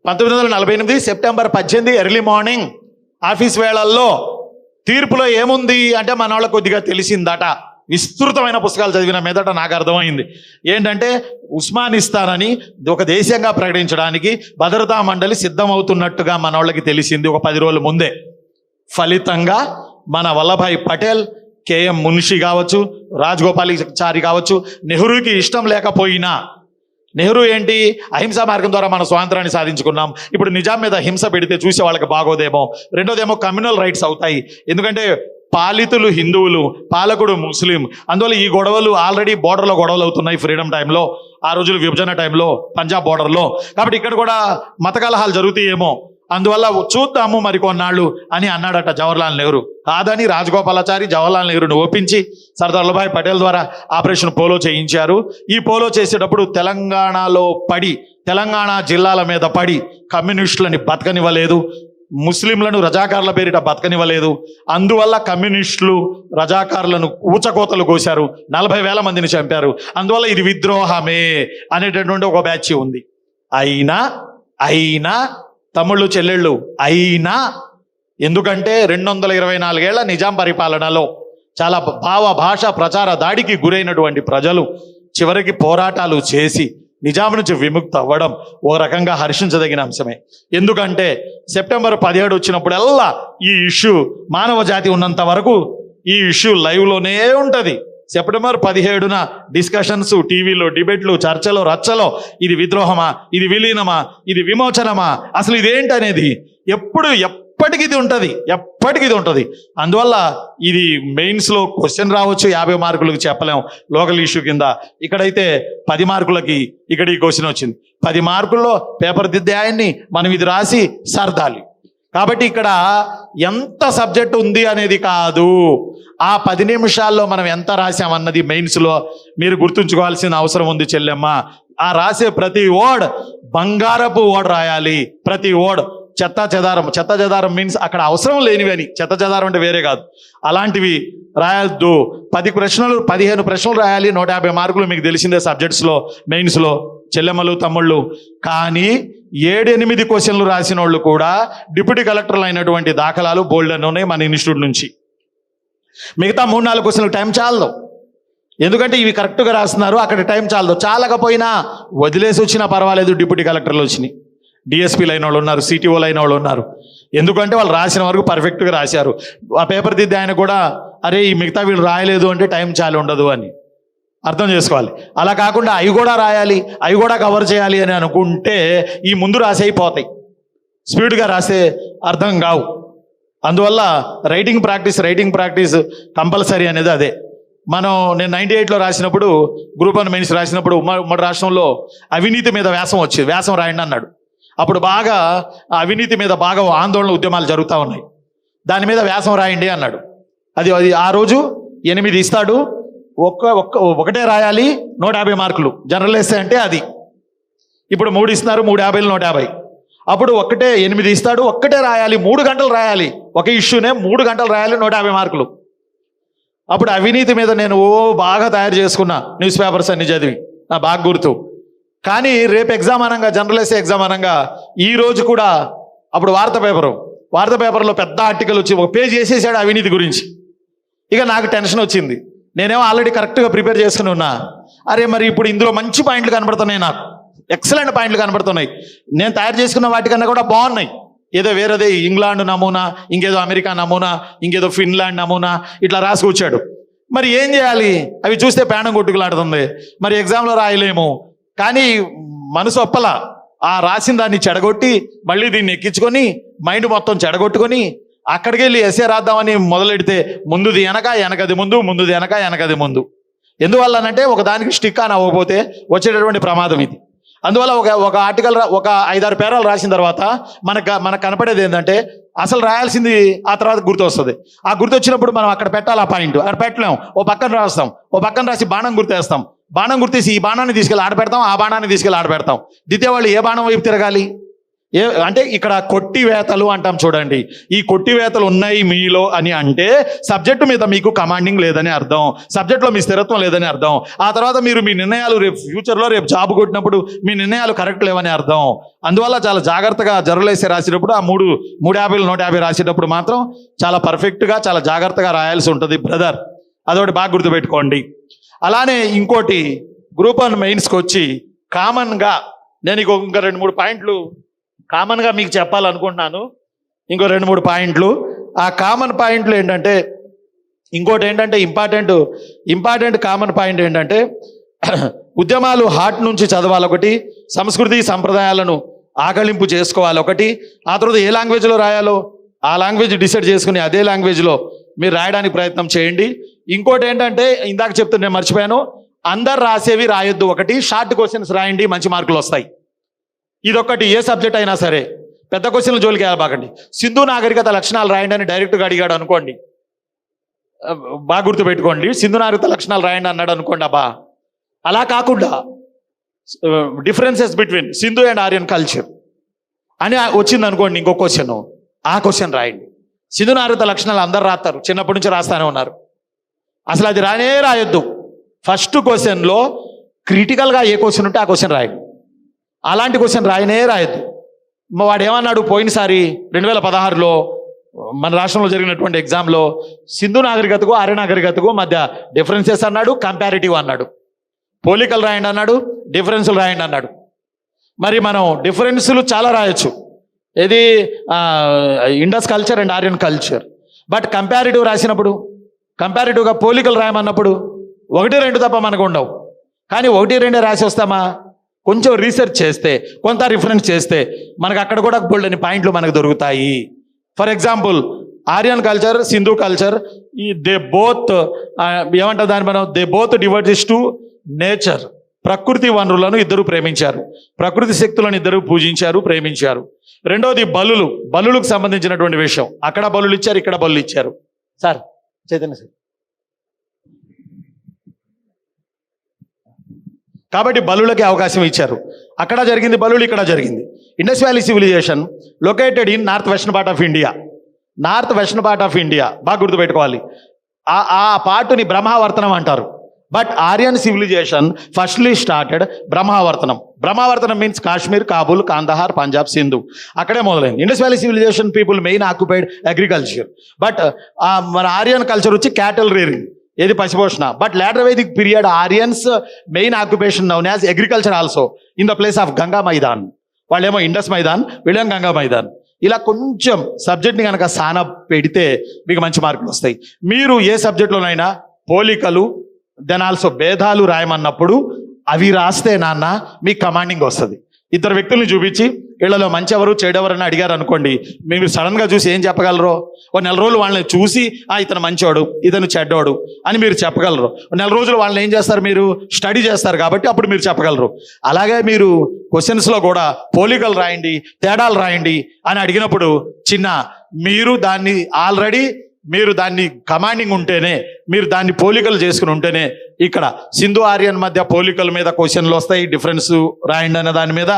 1948 సెప్టెంబర్ 18 ఎర్లీ మార్నింగ్ ఆఫీస్ వేళల్లో తీర్పులో ఏముంది అంటే మన వాళ్ళకి కొద్దిగా తెలిసిందట. విస్తృతమైన పుస్తకాలు చదివిన మీదట నాకు అర్థమైంది ఏంటంటే ఉస్మానిస్తానని ఒక దేశంగా ప్రకటించడానికి భద్రతా మండలి సిద్ధమవుతున్నట్టుగా మన వాళ్ళకి తెలిసింది ఒక 10 రోజుల ముందే. ఫలితంగా మన వల్లభాయ్ పటేల్, కేఎం మున్షి కావచ్చు, రాజగోపాలాచారి కావచ్చు, నెహ్రూకి ఇష్టం లేకపోయినా, నెహ్రూ ఏంటి అహింసా మార్గం ద్వారా మన స్వాతంత్రాన్ని సాధించుకున్నాం, ఇప్పుడు నిజాం మీద హింస పెడితే చూసే వాళ్ళకి బాగోదేమో, రెండోదేమో కమ్యూనల్ రైట్స్ అవుతాయి, ఎందుకంటే పాలితులు హిందువులు, పాలకుడు ముస్లిం, అందువల్ల ఈ గొడవలు ఆల్రెడీ బోర్డర్లో గొడవలు అవుతున్నాయి ఫ్రీడమ్ టైంలో, ఆ రోజులు విభజన టైంలో పంజాబ్ బోర్డర్లో, కాబట్టి ఇక్కడ కూడా మత కలహాలు జరుగుతాయేమో, అందువల్ల చూద్దాము మరికొన్నాళ్ళు అని అన్నాడట జవహర్లాల్ నెహ్రూ. కాదని రాజగోపాలాచారి జవహర్లాల్ నెహ్రూని ఒప్పించి సర్దార్ వల్లభాయ్ పటేల్ ద్వారా ఆపరేషన్ పోలో చేయించారు. ఈ పోలో చేసేటప్పుడు తెలంగాణ జిల్లాల మీద పడి కమ్యూనిస్టులని బతకనివ్వలేదు, ముస్లింలను రజాకారుల పేరిట బతకనివ్వలేదు. అందువల్ల కమ్యూనిస్టులు రజాకారులను ఊచకోతలు కోశారు, 40,000 మందిని చంపారు. అందువల్ల ఇది విద్రోహమే అనేటటువంటి ఒక బ్యాచ్ ఉంది. అయినా తమ్ముళ్ళు చెల్లెళ్ళు అయినా, ఎందుకంటే 224 ఏళ్ల నిజాం పరిపాలనలో చాలా భాష ప్రచార దాడికి గురైనటువంటి ప్రజలు చివరికి పోరాటాలు చేసి నిజాం నుంచి విముక్తి అవ్వడం ఓ రకంగా హర్షించదగిన అంశమే. ఎందుకంటే సెప్టెంబర్ 17 వచ్చినప్పుడల్లా ఈ ఇష్యూ మానవ జాతి ఉన్నంత వరకు ఈ ఇష్యూ లైవ్లోనే ఉంటుంది. సెప్టెంబర్ 17న డిస్కషన్స్, టీవీలో డిబేట్లు, చర్చలో, రచ్చలో ఇది విద్రోహమా, ఇది విలీనమా, ఇది విమోచనమా, అసలు ఇదేంటి అనేది ఎప్పటికి ఇది ఉంటుంది. అందువల్ల ఇది మెయిన్స్లో క్వశ్చన్ రావచ్చు, 50 మార్కులకు చెప్పలేం లోకల్ ఇష్యూ కింద. ఇక్కడైతే 10 మార్కులకి ఇక్కడ ఈ క్వశ్చన్ వచ్చింది. 10 మార్కుల్లో పేపర్ దిద్దే ఆయన్ని మనం ఇది రాసి సర్దాలి. కాబట్టి ఇక్కడ ఎంత సబ్జెక్ట్ ఉంది అనేది కాదు, ఆ 10 నిమిషాల్లో మనం ఎంత రాసామన్నది మెయిన్స్లో మీరు గుర్తుంచుకోవాల్సిన అవసరం ఉంది చెల్లెమ్మ. ఆ రాసే ప్రతి వర్డ్ బంగారపు వర్డ్ రాయాలి. ప్రతి వర్డ్ చెత్త చెదారం మీన్స్ అక్కడ అవసరం లేనివి అని. చెత్త చెదారం అంటే వేరే కాదు, అలాంటివి రాయొద్దు. 15 ప్రశ్నలు రాయాలి, 150 మార్కులు మీకు తెలిసిందే సబ్జెక్ట్స్లో మెయిన్స్లో చెల్లెమ్మలు తమ్ముళ్ళు. కానీ 7-8 క్వశ్చన్లు రాసిన వాళ్ళు కూడా డిప్యూటీ కలెక్టర్లు అయినటువంటి దాఖలాలు బోల్డ్ అని ఉన్నాయి మన ఇన్స్టిట్యూట్ నుంచి. మిగతా 3-4 క్వశ్చన్లకు టైం చాలదు, ఎందుకంటే ఇవి కరెక్ట్గా రాస్తున్నారు, అక్కడ టైం చాలదు. చాలకపోయినా వదిలేసి వచ్చినా పర్వాలేదు, డిప్యూటీ కలెక్టర్లు వచ్చినాయి, డిఎస్పీలు అయిన వాళ్ళు ఉన్నారు, సిటీఓలు అయిన వాళ్ళు ఉన్నారు. ఎందుకంటే వాళ్ళు రాసిన వరకు పర్ఫెక్ట్గా రాశారు. ఆ పేపర్ దిద్దే ఆయన కూడా అరే ఈ మిగతా వీళ్ళు రాయలేదు అంటే టైం చాలా ఉండదు అని అర్థం చేసుకోవాలి. అలా కాకుండా అవి కూడా రాయాలి, అవి కూడా కవర్ చేయాలి అని అనుకుంటే ఈ ముందు రాసేయిపోతాయి, స్పీడ్గా రాసే అర్థం కావు. అందువల్ల రైటింగ్ ప్రాక్టీస్ కంపల్సరీ అనేది అదే. నేను 98లో రాసినప్పుడు గ్రూప్ 1 మెయిన్స్ రాసినప్పుడు ఉమ్మడి రాష్ట్రంలో అవినీతి మీద వ్యాసం రాయండి అన్నాడు. అప్పుడు బాగా అవినీతి మీద బాగా ఆందోళన ఉద్యమాలు జరుగుతూ ఉన్నాయి, దాని మీద వ్యాసం రాయండి అన్నాడు. అది ఆ రోజు 8 ఇస్తాడు, ఒకటే రాయాలి, 150 మార్కులు. జనరల్ ఎస్సే అంటే అది. ఇప్పుడు 3 ఇస్తున్నారు, 350 150. అప్పుడు 8 ఇస్తాడు, ఒక్కటే రాయాలి, 3 గంటలు రాయాలి, ఒక ఇష్యూనే 3 గంటలు రాయాలి, 150 మార్కులు. అప్పుడు అవినీతి మీద నేను బాగా తయారు చేసుకున్నా, న్యూస్ పేపర్స్ అన్ని చదివి, నా బాగా గుర్తు. కానీ రేపు ఎగ్జామ్ అనగా, జనరల్ ఎస్సే ఎగ్జామ్ అనగా ఈ రోజు కూడా అప్పుడు వార్తా పేపర్లో పెద్ద ఆర్టికల్ వచ్చి 1 పేజ్ వేసేసాడు అవినీతి గురించి. ఇక నాకు టెన్షన్ వచ్చింది, నేనేమో ఆల్రెడీ కరెక్ట్గా ప్రిపేర్ చేసుకుని ఉన్నా. అరే మరి ఇప్పుడు ఇందులో మంచి పాయింట్లు కనబడుతున్నాయి, నాకు ఎక్సలెంట్ పాయింట్లు కనబడుతున్నాయి, నేను తయారు చేసుకున్న వాటికన్నా కూడా బాగున్నాయి. ఏదో వేరేదే ఇంగ్లాండ్ నమూనా, ఇంకేదో అమెరికా నమూనా, ఇంకేదో ఫిన్లాండ్ నమూనా, ఇట్లా రాసుకొచ్చాడు. మరి ఏం చేయాలి? అవి చూస్తే ప్రాణం కొట్టుకులాడుతుంది, మరి ఎగ్జామ్లో రాయలేము. కానీ మనసు ఒప్పలా, ఆ రాసిన దాన్ని చెడగొట్టి మళ్ళీ దీన్ని ఎక్కించుకొని మైండ్ మొత్తం చెడగొట్టుకొని అక్కడికి వెళ్ళి ఎస్ఏ రాద్దామని మొదలెడితే ముందుది వెనక, వెనకది ముందు, ముందుది వెనక, వెనకది ముందు. ఎందువల్లనంటే ఒక దానికి స్టిక్ అని అవ్వకపోతే వచ్చేటటువంటి ప్రమాదం ఇది. అందువల్ల ఒక ఆర్టికల్ ఒక 5-6 పేరాలు రాసిన తర్వాత మనకు కనపడేది ఏంటంటే అసలు రాయాల్సింది ఆ తర్వాత గుర్తు వస్తుంది. ఆ గుర్తు వచ్చినప్పుడు మనం అక్కడ పెట్టాలి, ఆ పాయింట్ అక్కడ పెట్టలేము. ఓ పక్కన రాస్తాం, ఓ పక్కన రాసి బాణం గుర్తేస్తాం, బాణం గుర్తేసి ఈ బాణాన్ని తీసుకెళ్ళి ఆడపెడతాం, ఆ బాణాన్ని తీసుకెళ్ళి ఆడపెడతాం. దిద్దే వాళ్ళు ఏ బాణం వైపు తిరగాలి? అంటే ఇక్కడ కొట్టివేతలు అంటాం చూడండి. ఈ కొట్టివేతలు ఉన్నాయి మీలో అని అంటే సబ్జెక్టు మీద మీకు కమాండింగ్ లేదని అర్థం, సబ్జెక్ట్లో మీ స్థిరత్వం లేదని అర్థం. ఆ తర్వాత మీరు మీ నిర్ణయాలు రేపు ఫ్యూచర్లో జాబ్ కొట్టినప్పుడు మీ నిర్ణయాలు కరెక్ట్ లేవని అర్థం. అందువల్ల చాలా జాగ్రత్తగా జనరల్ ఎస్సే రాసేటప్పుడు ఆ 350 150 రాసేటప్పుడు మాత్రం చాలా పర్ఫెక్ట్గా చాలా జాగ్రత్తగా రాయాల్సి ఉంటుంది బ్రదర్. అదొకటి బాగా గుర్తుపెట్టుకోండి. అలానే ఇంకోటి గ్రూప్ 1 మెయిన్స్కి వచ్చి కామన్గా నేను ఇంకా 2-3 పాయింట్లు కామన్గా మీకు చెప్పాలనుకుంటున్నాను. ఇంకో 2-3 పాయింట్లు. ఆ కామన్ పాయింట్లు ఏంటంటే, ఇంకోటి ఏంటంటే ఇంపార్టెంట్ కామన్ పాయింట్ ఏంటంటే ఉద్యమాలు హార్ట్ నుంచి చదవాలి ఒకటి, సంస్కృతి సంప్రదాయాలను ఆకలింపు చేసుకోవాలి ఒకటి, ఆ తర్వాత ఏ లాంగ్వేజ్లో రాయాలో ఆ లాంగ్వేజ్ డిసైడ్ చేసుకుని అదే లాంగ్వేజ్లో మీరు రాయడానికి ప్రయత్నం చేయండి. ఇంకోటి ఏంటంటే ఇందాక చెప్తే నేను మర్చిపోయాను, అందరు రాసేవి రాయొద్దు ఒకటి, షార్ట్ క్వశ్చన్స్ రాయండి, మంచి మార్కులు వస్తాయి. ఇదొక్కటి. ఏ సబ్జెక్ట్ అయినా సరే పెద్ద క్వశ్చన్లు జోలికి వెళ్ళబాకండి. సింధు నాగరికత లక్షణాలు రాయండి అని డైరెక్ట్గా అడిగాడు అనుకోండి, బాగా గుర్తుపెట్టుకోండి, సింధు నాగరికత లక్షణాలు రాయండి అన్నాడు అనుకోండి. అబ్బా అలా కాకుండా differences between Sindhu and Aryan culture అని వచ్చింది అనుకోండి ఇంకో క్వశ్చన్, ఆ క్వశ్చన్ రాయండి. సింధు నాగరికత లక్షణాలు అందరు రాస్తారు, చిన్నప్పటి నుంచి రాస్తానే ఉన్నారు. అసలు అది రాయొద్దు. ఫస్ట్ క్వశ్చన్లో క్రిటికల్గా ఏ క్వశ్చన్ ఉంటే ఆ క్వశ్చన్ రాయండి, అలాంటి క్వశ్చన్ రాయొద్దు. వాడు ఏమన్నాడు పోయినసారి 2016లో మన రాష్ట్రంలో జరిగినటువంటి ఎగ్జామ్లో సింధు నాగరికతకు ఆర్య నాగరికతకు మధ్య డిఫరెన్సెస్ అన్నాడు, కంపారిటివ్ అన్నాడు, పోలికలు రాయండి అన్నాడు, డిఫరెన్సులు రాయండి అన్నాడు. మరి మనం డిఫరెన్సులు చాలా రాయొచ్చు, ఇది Indus culture and Aryan culture. But comparative రాసినప్పుడు, కంపారిటివ్గా పోలికలు రాయమన్నప్పుడు ఒకటి రెండు తప్ప మనకు ఉండవు. కానీ ఒకటి రెండే రాసి వస్తామా? కొంచెం రీసెర్చ్ చేస్తే, కొంత రిఫరెన్స్ చేస్తే మనకు అక్కడ కూడా బోల్డని పాయింట్లు మనకు దొరుకుతాయి. For example Aryan culture, Sindhu culture, ఈ దే బోత్ ఏమంటారు దాన్ని మనం, they both devotes to nature. ప్రకృతి వనరులను ఇద్దరు ప్రేమించారు, ప్రకృతి శక్తులను ఇద్దరు పూజించారు, ప్రేమించారు. రెండోది బలులకు సంబంధించినటువంటి విషయం. అక్కడ బలులు ఇచ్చారు, ఇక్కడ బలులు ఇచ్చారు. సార్ చైతన్య సార్, కాబట్టి బలులకి అవకాశం ఇచ్చారు. అక్కడ జరిగింది బలులు, ఇక్కడ జరిగింది. Indus valley civilization located in north western part of India. North western part of India బాగా గుర్తుపెట్టుకోవాలి. ఆ పార్టుని బ్రహ్మావర్తనం అంటారు. But Aryan civilization firstly started Brahmavartanam. Brahmavartanam means Kashmir, Kabul, Kandahar, Punjab, Sindhu అక్కడే మొదలైంది. Indus valley civilization people main occupied agriculture. But మన ఆర్యన్ కల్చర్ వచ్చి క్యాటల్ రేరింగ్, ఏది పశుపోషణ. But later Vedic period Aryans main occupation known as agriculture also in the place of Ganga Maidan. వాళ్ళేమో ఇండస్ మైదాన్, వీళ్ళేమో గంగా మైదాన్. ఇలా కొంచెం సబ్జెక్ట్ని కనుక సాన పెడితే మీకు మంచి మార్కులు వస్తాయి. మీరు ఏ సబ్జెక్టులోనైనా పోలికలు దెన్ ఆల్సో భేదాలు రాయమన్నప్పుడు అవి రాస్తే నాన్న మీకు కమాండింగ్ వస్తుంది. ఇద్దరు వ్యక్తుల్ని చూపించి వీళ్ళలో మంచి ఎవరు చెడెవరు అని అడిగారు అనుకోండి, మీరు సడన్గా చూసి ఏం చెప్పగలరు? ఓ నెల రోజులు వాళ్ళని చూసి ఇతను మంచోడు, ఇతను చెడ్డోడు అని మీరు చెప్పగలరు. నెల రోజులు వాళ్ళని ఏం చేస్తారు? మీరు స్టడీ చేస్తారు కాబట్టి అప్పుడు మీరు చెప్పగలరు. అలాగే మీరు క్వశ్చన్స్లో కూడా పోలికలు రాయండి, తేడాలు రాయండి అని అడిగినప్పుడు మీరు దాన్ని ఆల్రెడీ మీరు దాన్ని కమాండింగ్ ఉంటేనే, మీరు దాన్ని పోలికలు చేసుకుని ఉంటేనే ఇక్కడ సింధు ఆర్యన్ మధ్య పోలికల మీద క్వశ్చన్లు వస్తాయి, డిఫరెన్స్ రాయండి అనే దాని మీద.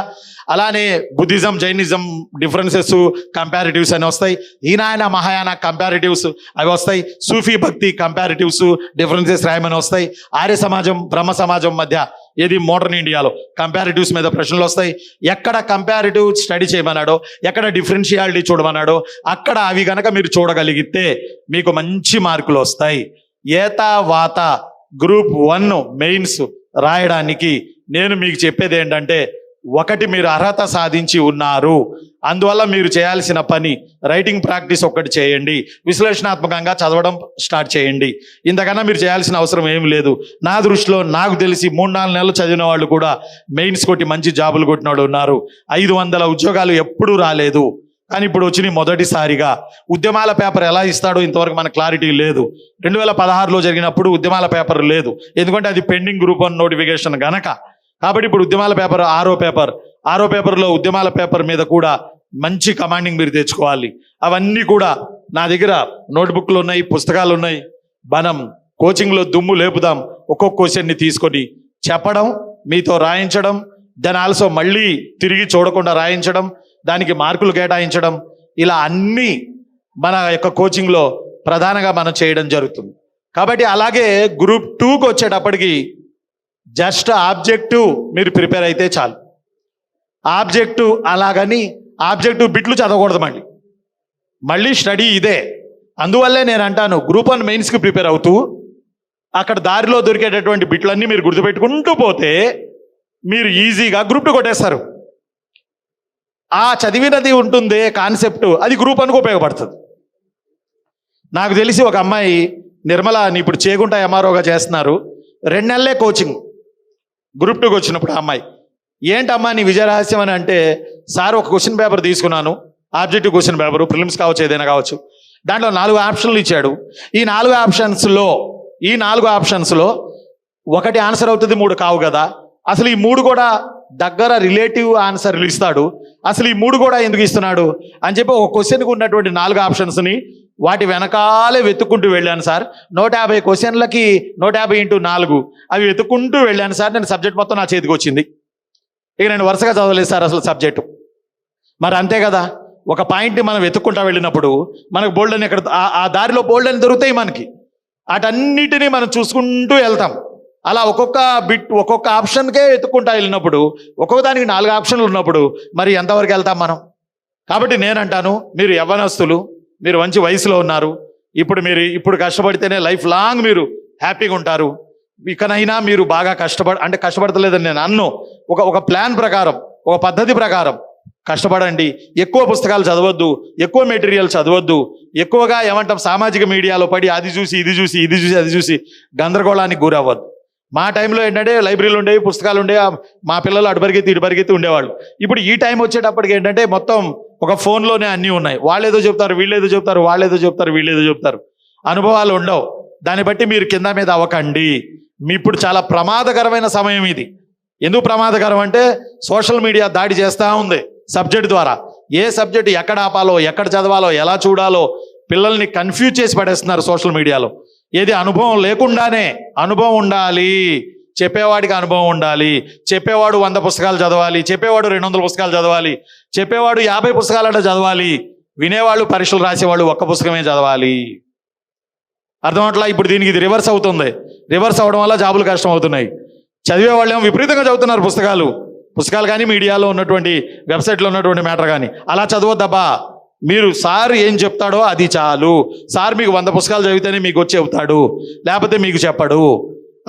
అలానే బుద్ధిజం, జైనిజం డిఫరెన్సెస్, కంపారిటివ్స్ అని వస్తాయి. ఈనాయన మహాయాన కంపారిటివ్స్ అవి వస్తాయి. సూఫీ భక్తి కంపారిటివ్స్ డిఫరెన్సెస్ రాయమని వస్తాయి. ఆర్య సమాజం, బ్రహ్మ సమాజం మధ్య ఏది మోడర్న్ ఇండియాలో కంపారిటివ్స్ మీద ప్రశ్నలు వస్తాయి. ఎక్కడ కంపారిటివ్ స్టడీ చేయమన్నాడో, ఎక్కడ డిఫరెన్షియాలిటీ చూడమన్నాడో అక్కడ అవి కనుక మీరు చూడగలిగితే మీకు మంచి మార్కులు వస్తాయి. ఏతా వాత గ్రూప్ 1 మెయిన్స్ రాయడానికి నేను మీకు చెప్పేది ఏంటంటే, ఒకటి మీరు అర్హత సాధించి ఉన్నారు, అందువల్ల మీరు చేయాల్సిన పని రైటింగ్ ప్రాక్టీస్ ఒక్కటి చేయండి, విశ్లేషణాత్మకంగా చదవడం స్టార్ట్ చేయండి. ఇంతకన్నా మీరు చేయాల్సిన అవసరం ఏమి లేదు. నా దృష్టిలో నాకు తెలిసి 3-4 నెలలు చదివిన వాళ్ళు కూడా మెయిన్స్ కొట్టి మంచి జాబులు కొట్టిన వాళ్ళు ఉన్నారు. 500 ఉద్యోగాలు ఎప్పుడూ రాలేదు, కానీ ఇప్పుడు వచ్చినాయి మొదటిసారిగా. ఉద్యమాల పేపర్ ఎలా ఇస్తాడో ఇంతవరకు మనకు క్లారిటీ లేదు. 2016లో జరిగినప్పుడు ఉద్యమాల పేపర్ లేదు, ఎందుకంటే అది పెండింగ్ గ్రూప్ 1 నోటిఫికేషన్ గనక. కాబట్టి ఇప్పుడు ఉద్యమాల పేపర్ 6వ పేపర్లో ఉద్యమాల పేపర్ మీద కూడా మంచి కమాండింగ్ మీరు తెచ్చుకోవాలి. అవన్నీ కూడా నా దగ్గర నోట్బుక్లు ఉన్నాయి, పుస్తకాలు ఉన్నాయి. మనం కోచింగ్లో దుమ్ము లేపుదాం. ఒక్కొక్క క్వశ్చన్ని తీసుకొని చెప్పడం, మీతో రాయించడం, దాని ఆల్సో మళ్ళీ తిరిగి చూడకుండా రాయించడం, దానికి మార్కులు కేటాయించడం, ఇలా అన్నీ మన యొక్క కోచింగ్లో ప్రధానంగా మనం చేయడం జరుగుతుంది. కాబట్టి అలాగే గ్రూప్ 2కి వచ్చేటప్పటికి జస్ట్ ఆబ్జెక్టివ్ మీరు ప్రిపేర్ అయితే చాలు. ఆబ్జెక్టివ్ అలాగని ఆబ్జెక్టివ్ బిట్లు చదవకూడదు. మళ్ళీ స్టడీ ఇదే. అందువల్లే నేను అంటాను, గ్రూప్ 1 మెయిన్స్కి ప్రిపేర్ అవుతూ అక్కడ దారిలో దొరికేటటువంటి బిట్లన్నీ మీరు గుర్తుపెట్టుకుంటూ పోతే మీరు ఈజీగా గ్రూప్ 2 కొట్టేస్తారు. ఆ చదివినది ఉంటుంది కాన్సెప్ట్, అది గ్రూప్ 1కు ఉపయోగపడుతుంది. నాకు తెలిసి ఒక అమ్మాయి నిర్మల అని ఇప్పుడు చేగుంట ఎంఆర్ఓగా చేస్తున్నారు. 2 నెలలే కోచింగ్ గ్రూప్ 2కి వచ్చినప్పుడు. ఆ అమ్మాయి ఏంటమ్మా నీ విజయరహస్యం అని అంటే, సార్ ఒక క్వశ్చన్ పేపర్ తీసుకున్నాను, ఆబ్జెక్టివ్ క్వశ్చన్ పేపరు, ప్రిలిమ్స్ కావచ్చు ఏదైనా కావచ్చు. దాంట్లో 4 ఆప్షన్లు ఇచ్చాడు. ఈ 4 ఆప్షన్స్లో ఒకటి ఆన్సర్ అవుతుంది, 3 కావు కదా. అసలు ఈ 3 కూడా దగ్గర రిలేటివ్ ఆన్సర్లు ఇస్తాడు. అసలు ఈ 3 కూడా ఎందుకు ఇస్తున్నాడు అని చెప్పి ఒక క్వశ్చన్కి ఉన్నటువంటి 4 ఆప్షన్స్ని వాటి వెనకాలే వెతుక్కుంటూ వెళ్ళాను సార్. 150 క్వశ్చన్లకి 150 × 4 అవి వెతుక్కుంటూ వెళ్ళాను సార్. నేను సబ్జెక్ట్ మొత్తం నా చేతికి వచ్చింది. ఇక నేను వరుసగా చదవలేదు సార్ అసలు సబ్జెక్టు. మరి అంతే కదా, ఒక పాయింట్ని మనం వెతుక్కుంటా వెళ్ళినప్పుడు మనకు బోల్డ్ అని ఎక్కడ ఆ దారిలో బోల్డ్ అని దొరుకుతాయి మనకి. వాటన్నిటినీ మనం చూసుకుంటూ వెళ్తాం. అలా ఒక్కొక్క ఆప్షన్కే వెతుక్కుంటా వెళ్ళినప్పుడు, ఒక్కొక్క దానికి 4 ఆప్షన్లు ఉన్నప్పుడు మరి ఎంతవరకు వెళ్తాం మనం? కాబట్టి నేనంటాను, మీరు యవ్వనస్తులు, మీరు మంచి వయసులో ఉన్నారు. ఇప్పుడు కష్టపడితేనే లైఫ్ లాంగ్ మీరు హ్యాపీగా ఉంటారు. ఇకనైనా మీరు బాగా కష్టపడతలేదని నేను ఒక ప్లాన్ ప్రకారం, ఒక పద్ధతి ప్రకారం కష్టపడండి, ఎక్కువ పుస్తకాలు చదవద్దు, ఎక్కువ మెటీరియల్ చదవద్దు, ఎక్కువగా ఏమంటాం సామాజిక మీడియాలో పడి అది చూసి ఇది చూసి ఇది చూసి అది చూసి గందరగోళానికి గురవ్వద్దు. మా టైంలో ఏంటంటే లైబ్రరీలు ఉండేవి, పుస్తకాలు ఉండేవి, మా పిల్లలు అటు పరిగెత్తి ఇటు పరిగెత్తి ఉండేవాళ్ళు. ఇప్పుడు ఈ టైం వచ్చేటప్పటికి ఏంటంటే మొత్తం ఒక ఫోన్లోనే అన్నీ ఉన్నాయి. వాళ్ళేదో చెప్తారు, వీళ్ళేదో చెప్తారు, వాళ్ళేదో చెప్తారు, వీళ్ళేదో చెప్తారు, అనుభవాలు ఉండవు. దాన్ని బట్టి మీరు కింద మీద అవ్వకండి. మీ ఇప్పుడు చాలా ప్రమాదకరమైన సమయం ఇది. ఎందుకు ప్రమాదకరం అంటే సోషల్ మీడియా దాడి చేస్తూ ఉంది సబ్జెక్ట్ ద్వారా. ఏ సబ్జెక్ట్ ఎక్కడ ఆపాలో, ఎక్కడ చదవాలో, ఎలా చూడాలో పిల్లల్ని కన్ఫ్యూజ్ చేసి పడేస్తున్నారు సోషల్ మీడియాలో. ఏది అనుభవం లేకుండానే, అనుభవం ఉండాలి, చెప్పేవాడికి అనుభవం ఉండాలి. చెప్పేవాడు 100 పుస్తకాలు చదవాలి, చెప్పేవాడు 200 పుస్తకాలు చదవాలి, చెప్పేవాడు 50 పుస్తకాలంటే చదవాలి, వినేవాళ్ళు పరీక్షలు రాసేవాళ్ళు 1 పుస్తకమే చదవాలి. అర్థమట్లా? ఇప్పుడు దీనికి ఇది రివర్స్ అవుతుంది. రివర్స్ అవడం వల్ల జాబులు కష్టం అవుతున్నాయి. చదివే వాళ్ళేమో విపరీతంగా చదువుతున్నారు పుస్తకాలు కానీ, మీడియాలో ఉన్నటువంటి వెబ్సైట్లో ఉన్నటువంటి మ్యాటర్ కానీ. అలా చదవద్దబ్బా. మీరు సార్ ఏం చెప్తాడో అది చాలు. సార్ మీకు 100 పుస్తకాలు చదివితేనే మీకు వచ్చి చెబుతాడు, లేకపోతే మీకు చెప్పడు.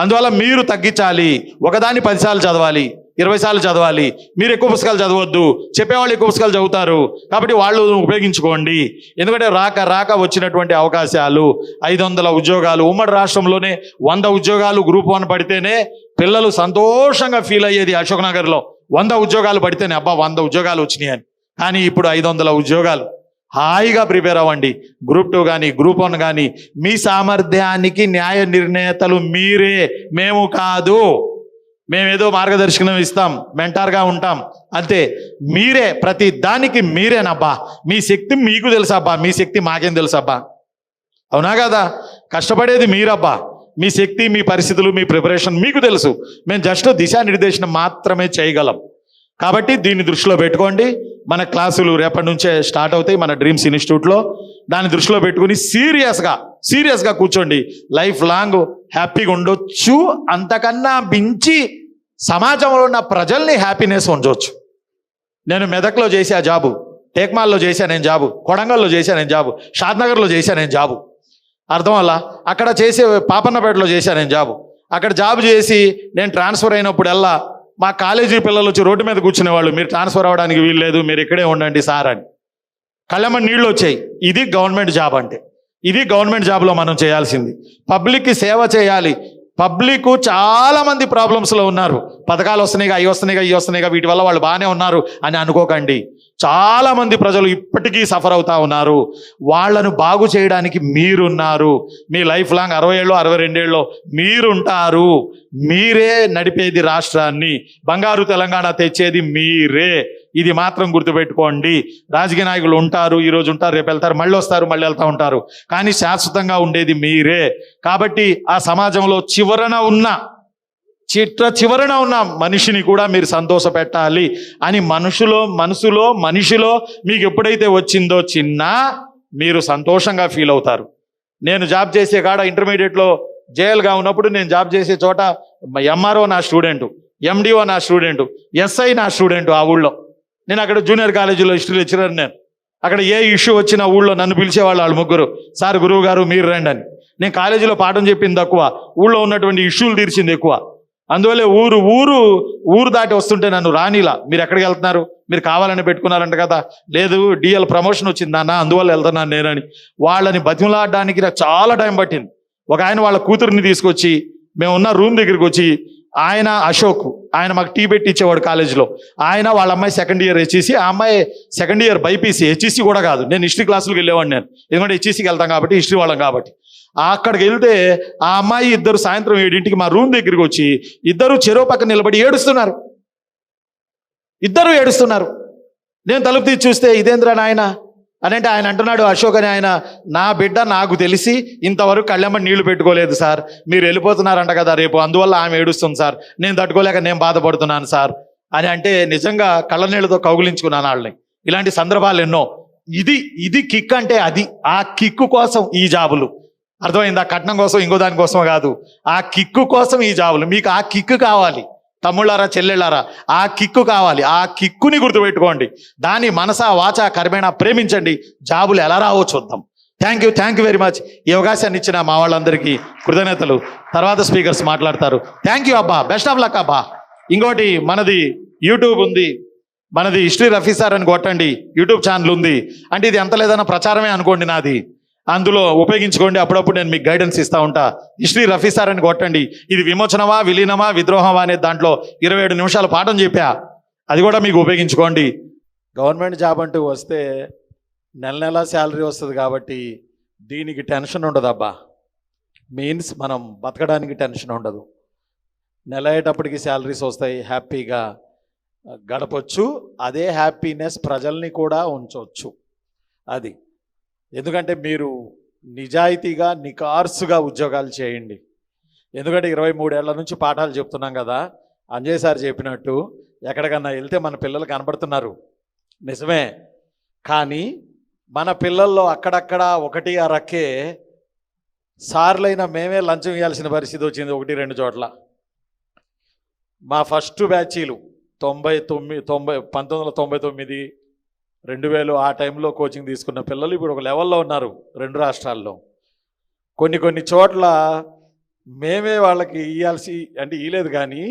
అందువల్ల మీరు తగ్గించాలి. ఒకదాన్ని 10 సార్లు చదవాలి, 20 సార్లు చదవాలి. మీరు ఎక్కువ పుస్తకాలు చదవద్దు, చెప్పేవాళ్ళు ఎక్కువ పుస్తకాలు చదువుతారు కాబట్టి వాళ్ళు ఉపయోగించుకోండి. ఎందుకంటే రాక వచ్చినటువంటి అవకాశాలు 500 ఉద్యోగాలు, ఉమ్మడి రాష్ట్రంలోనే 100 ఉద్యోగాలు గ్రూప్ 1 పడితేనే పిల్లలు సంతోషంగా ఫీల్ అయ్యేది. అశోక్ నగర్లో 100 ఉద్యోగాలు పడితేనే అబ్బా 100 ఉద్యోగాలు వచ్చినాయి అని. కానీ ఇప్పుడు 500 ఉద్యోగాలు. హాయిగా ప్రిపేర్ అవ్వండి. గ్రూప్ 2 కానీ, గ్రూప్ 1 కానీ. మీ సామర్థ్యానికి న్యాయ నిర్ణేతలు మీరే, మేము కాదు. మేమేదో మార్గదర్శకం ఇస్తాం, మెంటార్గా ఉంటాం అంతే. మీరే, ప్రతి దానికి మీరేనబ్బా. మీ శక్తి మీకు తెలుసబ్బా, మీ శక్తి మాకేం తెలుసబ్బా. అవునా కదా? కష్టపడేది మీరబ్బా. మీ శక్తి, మీ పరిస్థితులు, మీ ప్రిపరేషన్ మీకు తెలుసు. మేము జస్ట్ దిశానిర్దేశనం మాత్రమే చేయగలం. కాబట్టి దీన్ని దృష్టిలో పెట్టుకోండి. మన క్లాసులు రేపటి నుంచే స్టార్ట్ అవుతాయి మన డ్రీమ్స్ ఇన్స్టిట్యూట్లో. దాన్ని దృష్టిలో పెట్టుకుని సీరియస్గా కూర్చోండి. లైఫ్ లాంగ్ హ్యాపీగా ఉండొచ్చు. అంతకన్నా మించి సమాజంలో ఉన్న ప్రజల్ని హ్యాపీనెస్ ఉంచవచ్చు. నేను మెదక్లో చేసే ఆ జాబు, టేక్మాల్లో చేశా నేను జాబు, కొడంగల్లో చేశా నేను జాబు, షాద్నగర్లో చేశా నేను జాబు. అర్థం వల్ల అక్కడ చేసే పాపన్నపేటలో చేశా నేను జాబు. అక్కడ జాబు చేసి నేను ట్రాన్స్ఫర్ అయినప్పుడల్లా మా కాలేజీ పిల్లలు వచ్చి రోడ్డు మీద కూర్చునేవాళ్ళు, మీరు ట్రాన్స్ఫర్ అవ్వడానికి వీల్లేదు, మీరు ఇక్కడే ఉండండి సార్ అని. కళ్ళమ్మ నీళ్ళు వచ్చాయి. ఇది గవర్నమెంట్ జాబ్ అంటే. ఇది గవర్నమెంట్ జాబ్లో మనం చేయాల్సింది. పబ్లిక్కి సేవ చేయాలి. పబ్లిక్ చాలా మంది ప్రాబ్లమ్స్లో ఉన్నారు. పథకాలు వస్తున్నాయిగా, అవి వస్తున్నాయిగా, వీటి వల్ల వాళ్ళు బాగానే ఉన్నారు అని అనుకోకండి. చాలా మంది ప్రజలు ఇప్పటికీ సఫర్ అవుతా ఉన్నారు. వాళ్ళను బాగు చేయడానికి మీరున్నారు. మీ లైఫ్ లాంగ్ 60 ఏళ్ళు 62 ఏళ్ళు మీరుంటారు. మీరే నడిపేది రాష్ట్రాన్ని. బంగారు తెలంగాణ తెచ్చేది మీరే. ఇది మాత్రం గుర్తుపెట్టుకోండి. రాజకీయ నాయకులు ఉంటారు, ఈరోజు ఉంటారు, రేపు వెళ్తారు, మళ్ళీ వస్తారు, మళ్ళీ వెళ్తూ ఉంటారు. కానీ శాశ్వతంగా ఉండేది మీరే. కాబట్టి ఆ సమాజంలో చివరన ఉన్న మనిషిని కూడా మీరు సంతోష పెట్టాలి అని మనిషిలో మీకు ఎప్పుడైతే వచ్చిందో చిన్న, మీరు సంతోషంగా ఫీల్ అవుతారు. నేను జాబ్ చేసే కాడ ఇంటర్మీడియట్లో జేఎల్గా ఉన్నప్పుడు నేను జాబ్ చేసే చోట ఎంఆర్ఓ నా స్టూడెంటు, ఎండిఓ నా స్టూడెంటు, ఎస్ఐ నా స్టూడెంటు. ఆ ఊళ్ళో నేను అక్కడ జూనియర్ కాలేజీలో హిస్టరీ లెక్చరర్. నేను అక్కడ ఏ ఇష్యూ వచ్చినా ఊళ్ళో నన్ను పిలిచేవాళ్ళు వాళ్ళు ముగ్గురు. సార్ గురువు గారు మీరు రండి అని. నేను కాలేజీలో పాఠం చెప్పింది తక్కువ, ఊళ్ళో ఉన్నటువంటి ఇష్యూలు తీర్చింది ఎక్కువ. అందువల్లే ఊరు దాటి వస్తుంటే నన్ను రానిలా. మీరు ఎక్కడికి వెళ్తున్నారు, మీరు కావాలని పెట్టుకున్నారంట కదా. లేదు, డిఎల్ ప్రమోషన్ వచ్చిందన్న, అందువల్ల వెళ్తున్నాను నేనని. వాళ్ళని బతిమలాడడానికి నాకు చాలా టైం పట్టింది. ఒక ఆయన వాళ్ళ కూతురిని తీసుకొచ్చి మేము ఉన్న రూమ్ దగ్గరికి వచ్చి, ఆయన అశోక్, ఆయన మాకు టీ పెట్టి ఇచ్చేవాడు కాలేజీలో. ఆయన వాళ్ళ అమ్మాయి 2nd ఇయర్ హెచ్ఈసి, ఆ అమ్మాయి 2nd ఇయర్ బైపీసీ. హెచ్ఈసి కూడా కాదు, నేను హిస్టరీ క్లాసులకు వెళ్ళేవాడిని. నేను ఎందుకంటే హెచ్ఈసికి వెళ్తాం కాబట్టి, హిస్టరీ వాళ్ళం కాబట్టి. అక్కడికి వెళ్తే ఆ అమ్మాయి ఇద్దరు సాయంత్రం 7ంటికి మా రూమ్ దగ్గరికి వచ్చి ఇద్దరు చెరో పక్కన నిలబడి ఏడుస్తున్నారు. నేను తలుపు తీసి చూస్తే ఇదేంద్రా నాయన అని అంటే ఆయన అంటున్నాడు, అశోక్ అని ఆయన, నా బిడ్డ నాకు తెలిసి ఇంతవరకు కళ్ళెమ్మ నీళ్లు పెట్టుకోలేదు సార్, మీరు వెళ్ళిపోతున్నారంట కదా రేపు, అందువల్ల ఆమె ఏడుస్తుంది సార్, నేను తట్టుకోలేక నేను బాధపడుతున్నాను సార్ అని అంటే నిజంగా కళ్ళ నీళ్ళతో కౌగులించుకున్నాను వాళ్ళని. ఇలాంటి సందర్భాలు ఎన్నో. ఇది కిక్ అంటే అది. ఆ కిక్కు కోసం ఈ జాబులు. అర్థమైంది? ఆ కట్నం కోసం ఇంకో దానికోసం కాదు, ఆ కిక్కు కోసం ఈ జాబులు. మీకు ఆ కిక్కు కావాలి తమ్ముళ్ళారా, చెల్లెళ్ళారా, ఆ కిక్కు కావాలి. ఆ కిక్కుని గుర్తుపెట్టుకోండి. దాన్ని మనసా వాచా కర్మేణా ప్రేమించండి. జాబులు ఎలా రావో చూద్దాం. Thank you very much. ఈ అవకాశాన్ని ఇచ్చిన మా వాళ్ళందరికీ కృతజ్ఞతలు. తర్వాత స్పీకర్స్ మాట్లాడతారు. థ్యాంక్ యూ అబ్బా, బెస్ట్ ఆఫ్ లక్ అబ్బా. ఇంకోటి, మనది యూట్యూబ్ ఉంది, మనది హిస్టరీ రఫీ సార్ అని కొట్టండి, యూట్యూబ్ ఛానల్ ఉంది. అంటే ఇది ఎంత లేదన్నా ప్రచారమే అనుకోండి నాది, అందులో ఉపయోగించుకోండి. అప్పుడప్పుడు నేను మీకు గైడెన్స్ ఇస్తూ ఉంటా. హిస్టరీ రఫీ సార్ అని కొట్టండి. ఇది విమోచనమా, విలీనమా, విద్రోహమా అనే దాంట్లో 27 నిమిషాల పాఠం చెప్పా, అది కూడా మీకు ఉపయోగించుకోండి. గవర్నమెంట్ జాబ్ అంటూ వస్తే నెల నెల శాలరీ వస్తుంది కాబట్టి దీనికి టెన్షన్ ఉండదబ్బా. మీన్స్ మనం బతకడానికి టెన్షన్ ఉండదు. నెల అయ్యేటప్పటికి శాలరీస్ వస్తాయి, హ్యాపీగా గడపచ్చు. అదే హ్యాపీనెస్ ప్రజల్ని కూడా ఉంచవచ్చు. అది ఎందుకంటే మీరు నిజాయితీగా నికార్సుగా ఉద్యోగాలు చేయండి. ఎందుకంటే 23 ఏళ్ల నుంచి పాఠాలు చెప్తున్నాం కదా. అంజయ్ సార్ చెప్పినట్టు ఎక్కడికన్నా వెళ్తే మన పిల్లలు కనబడుతున్నారు, నిజమే. కానీ మన పిల్లల్లో అక్కడక్కడ 1-2 సార్లైనా మేమే లంచం ఇవ్వాల్సిన పరిస్థితి వచ్చింది 1-2 చోట్ల. మా ఫస్ట్ బ్యాచీలు 1999, 2000 ఆ టైంలో కోచింగ్ తీసుకున్న పిల్లలు ఇప్పుడు ఒక లెవెల్లో ఉన్నారు 2 రాష్ట్రాల్లో. కొన్ని చోట్ల మేమే వాళ్ళకి ఇయ్యలేదు కానీ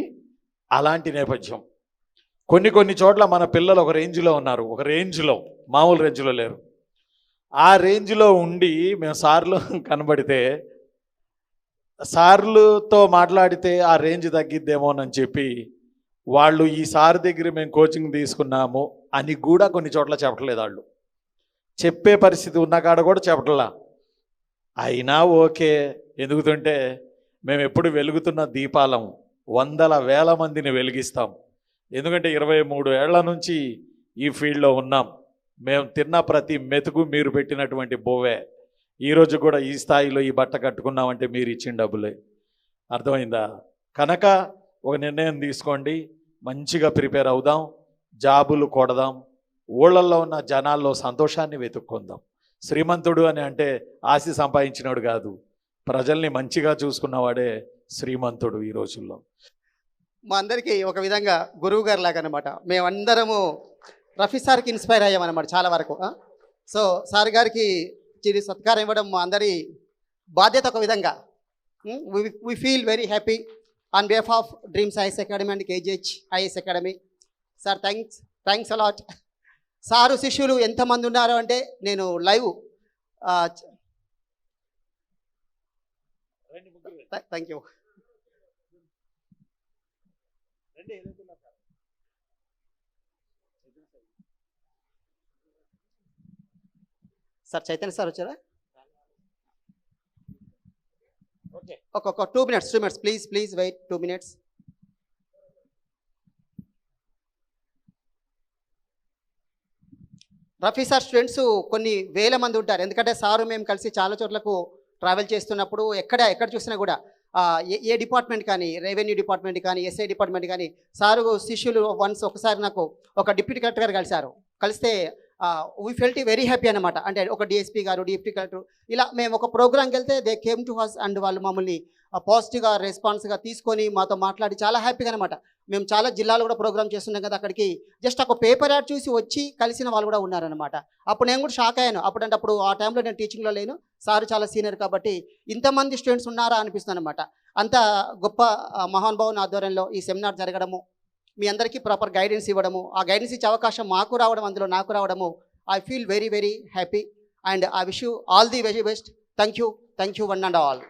అలాంటి నేపథ్యం. కొన్ని చోట్ల మన పిల్లలు ఒక రేంజ్లో ఉన్నారు, ఒక రేంజ్లో, మామూలు రేంజ్లో లేరు. ఆ రేంజ్లో ఉండి మేము సార్లు కనబడితే, సార్లతో మాట్లాడితే ఆ రేంజ్ తగ్గిద్దేమోనని చెప్పి వాళ్ళు ఈ సార్ దగ్గర మేము కోచింగ్ తీసుకున్నాము అని కూడా కొన్ని చోట్ల చెప్పట్లేదు. వాళ్ళు చెప్పే పరిస్థితి ఉన్న కాడ కూడా చెప్పట్లా. అయినా ఓకే, ఎందుకంటే మేము ఎప్పుడు వెలుగుతున్న దీపాలం, 100,000 మందిని వెలిగిస్తాం. ఎందుకంటే 23 ఏళ్ల నుంచి ఈ ఫీల్డ్లో ఉన్నాం. మేము తిన్న ప్రతి మెతుకు మీరు పెట్టినటువంటి బోవే. ఈరోజు కూడా ఈ స్థాయిలో ఈ బట్ట కట్టుకున్నామంటే మీరు ఇచ్చిన డబ్బులే. అర్థమైందా? కనుక ఒక నిర్ణయం తీసుకోండి, మంచిగా ప్రిపేర్ అవుదాం, జాబులు కొడదాం, ఊళ్ళల్లో ఉన్న జనాల్లో సంతోషాన్ని వెతుక్కుందాం. శ్రీమంతుడు అని అంటే ఆస్తి సంపాదించినోడు కాదు, ప్రజల్ని మంచిగా చూసుకున్నవాడే శ్రీమంతుడు ఈ రోజుల్లో. మా అందరికీ ఒక విధంగా గురువు గారు లాగా అనమాట. మేమందరము రఫీ సార్కి ఇన్స్పైర్ అయ్యామన్నమాట చాలా వరకు. సో సార్ గారికి చిరు సత్కారం ఇవ్వడం మా అందరి బాధ్యత. ఒక విధంగా we feel very happy on behalf of Dreams IAS Academy and KGH IAS Academy. Sir thanks a lot. Sir శిష్యులు ఎంతమంది ఉన్నారు అంటే నేను live thank you. Sir Chaitanya sir వచ్చారా? ఒక 2 minutes please wait 2 minutes. Rafi sir students కొన్ని వేల మంది ఉంటారు. ఎందుకంటే సారు మేము కలిసి చాలా చోట్లకు ట్రావెల్ చేస్తున్నప్పుడు ఎక్కడ చూసినా కూడా ఏ డిపార్ట్మెంట్ కానీ, రెవెన్యూ డిపార్ట్మెంట్ కానీ, ఎస్ఐ డిపార్ట్మెంట్ కానీ, సారు శిష్యులు ఒకసారి నాకు ఒక డిప్యూటీ కలెక్టర్ గారు కలిస్తే వీ ఫెల్ట్ వెరీ హ్యాపీ అనమాట. అంటే ఒక డిఎస్పీ గారు, డిప్యూటీ కలెక్టర్, ఇలా మేము ఒక ప్రోగ్రామ్కి వెళ్తే they came to has and వాళ్ళు మమ్మల్ని పాజిటివ్గా రెస్పాన్స్గా తీసుకొని మాతో మాట్లాడి చాలా హ్యాపీగా అనమాట. మేము చాలా జిల్లాలు కూడా ప్రోగ్రామ్ చేస్తున్నాం కదా, అక్కడికి జస్ట్ ఒక పేపర్ యాడ్ చూసి వచ్చి కలిసిన వాళ్ళు కూడా ఉన్నారనమాట. అప్పుడు నేను కూడా షాక్ అయ్యాను. అప్పుడు ఆ టైంలో నేను టీచింగ్లో లేను, సారు చాలా సీనియర్ కాబట్టి ఇంతమంది స్టూడెంట్స్ ఉన్నారా అనిపిస్తుంది అనమాట. అంత గొప్ప మహానుభావుని ఆధ్వర్యంలో ఈ సెమినార్ జరగడము, మీ అందరికీ ప్రాపర్ గైడెన్స్ ఇవ్వడము, ఆ గైడెన్స్ ఇచ్చే అవకాశం మాకు రావడం, అందులో నాకు రావడము, I feel very very happy and I wish you all the very best. Thank you one and all.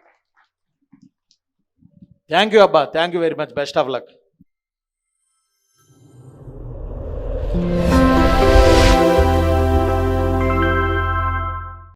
Thank you అబ్బా, thank you very much, best of luck.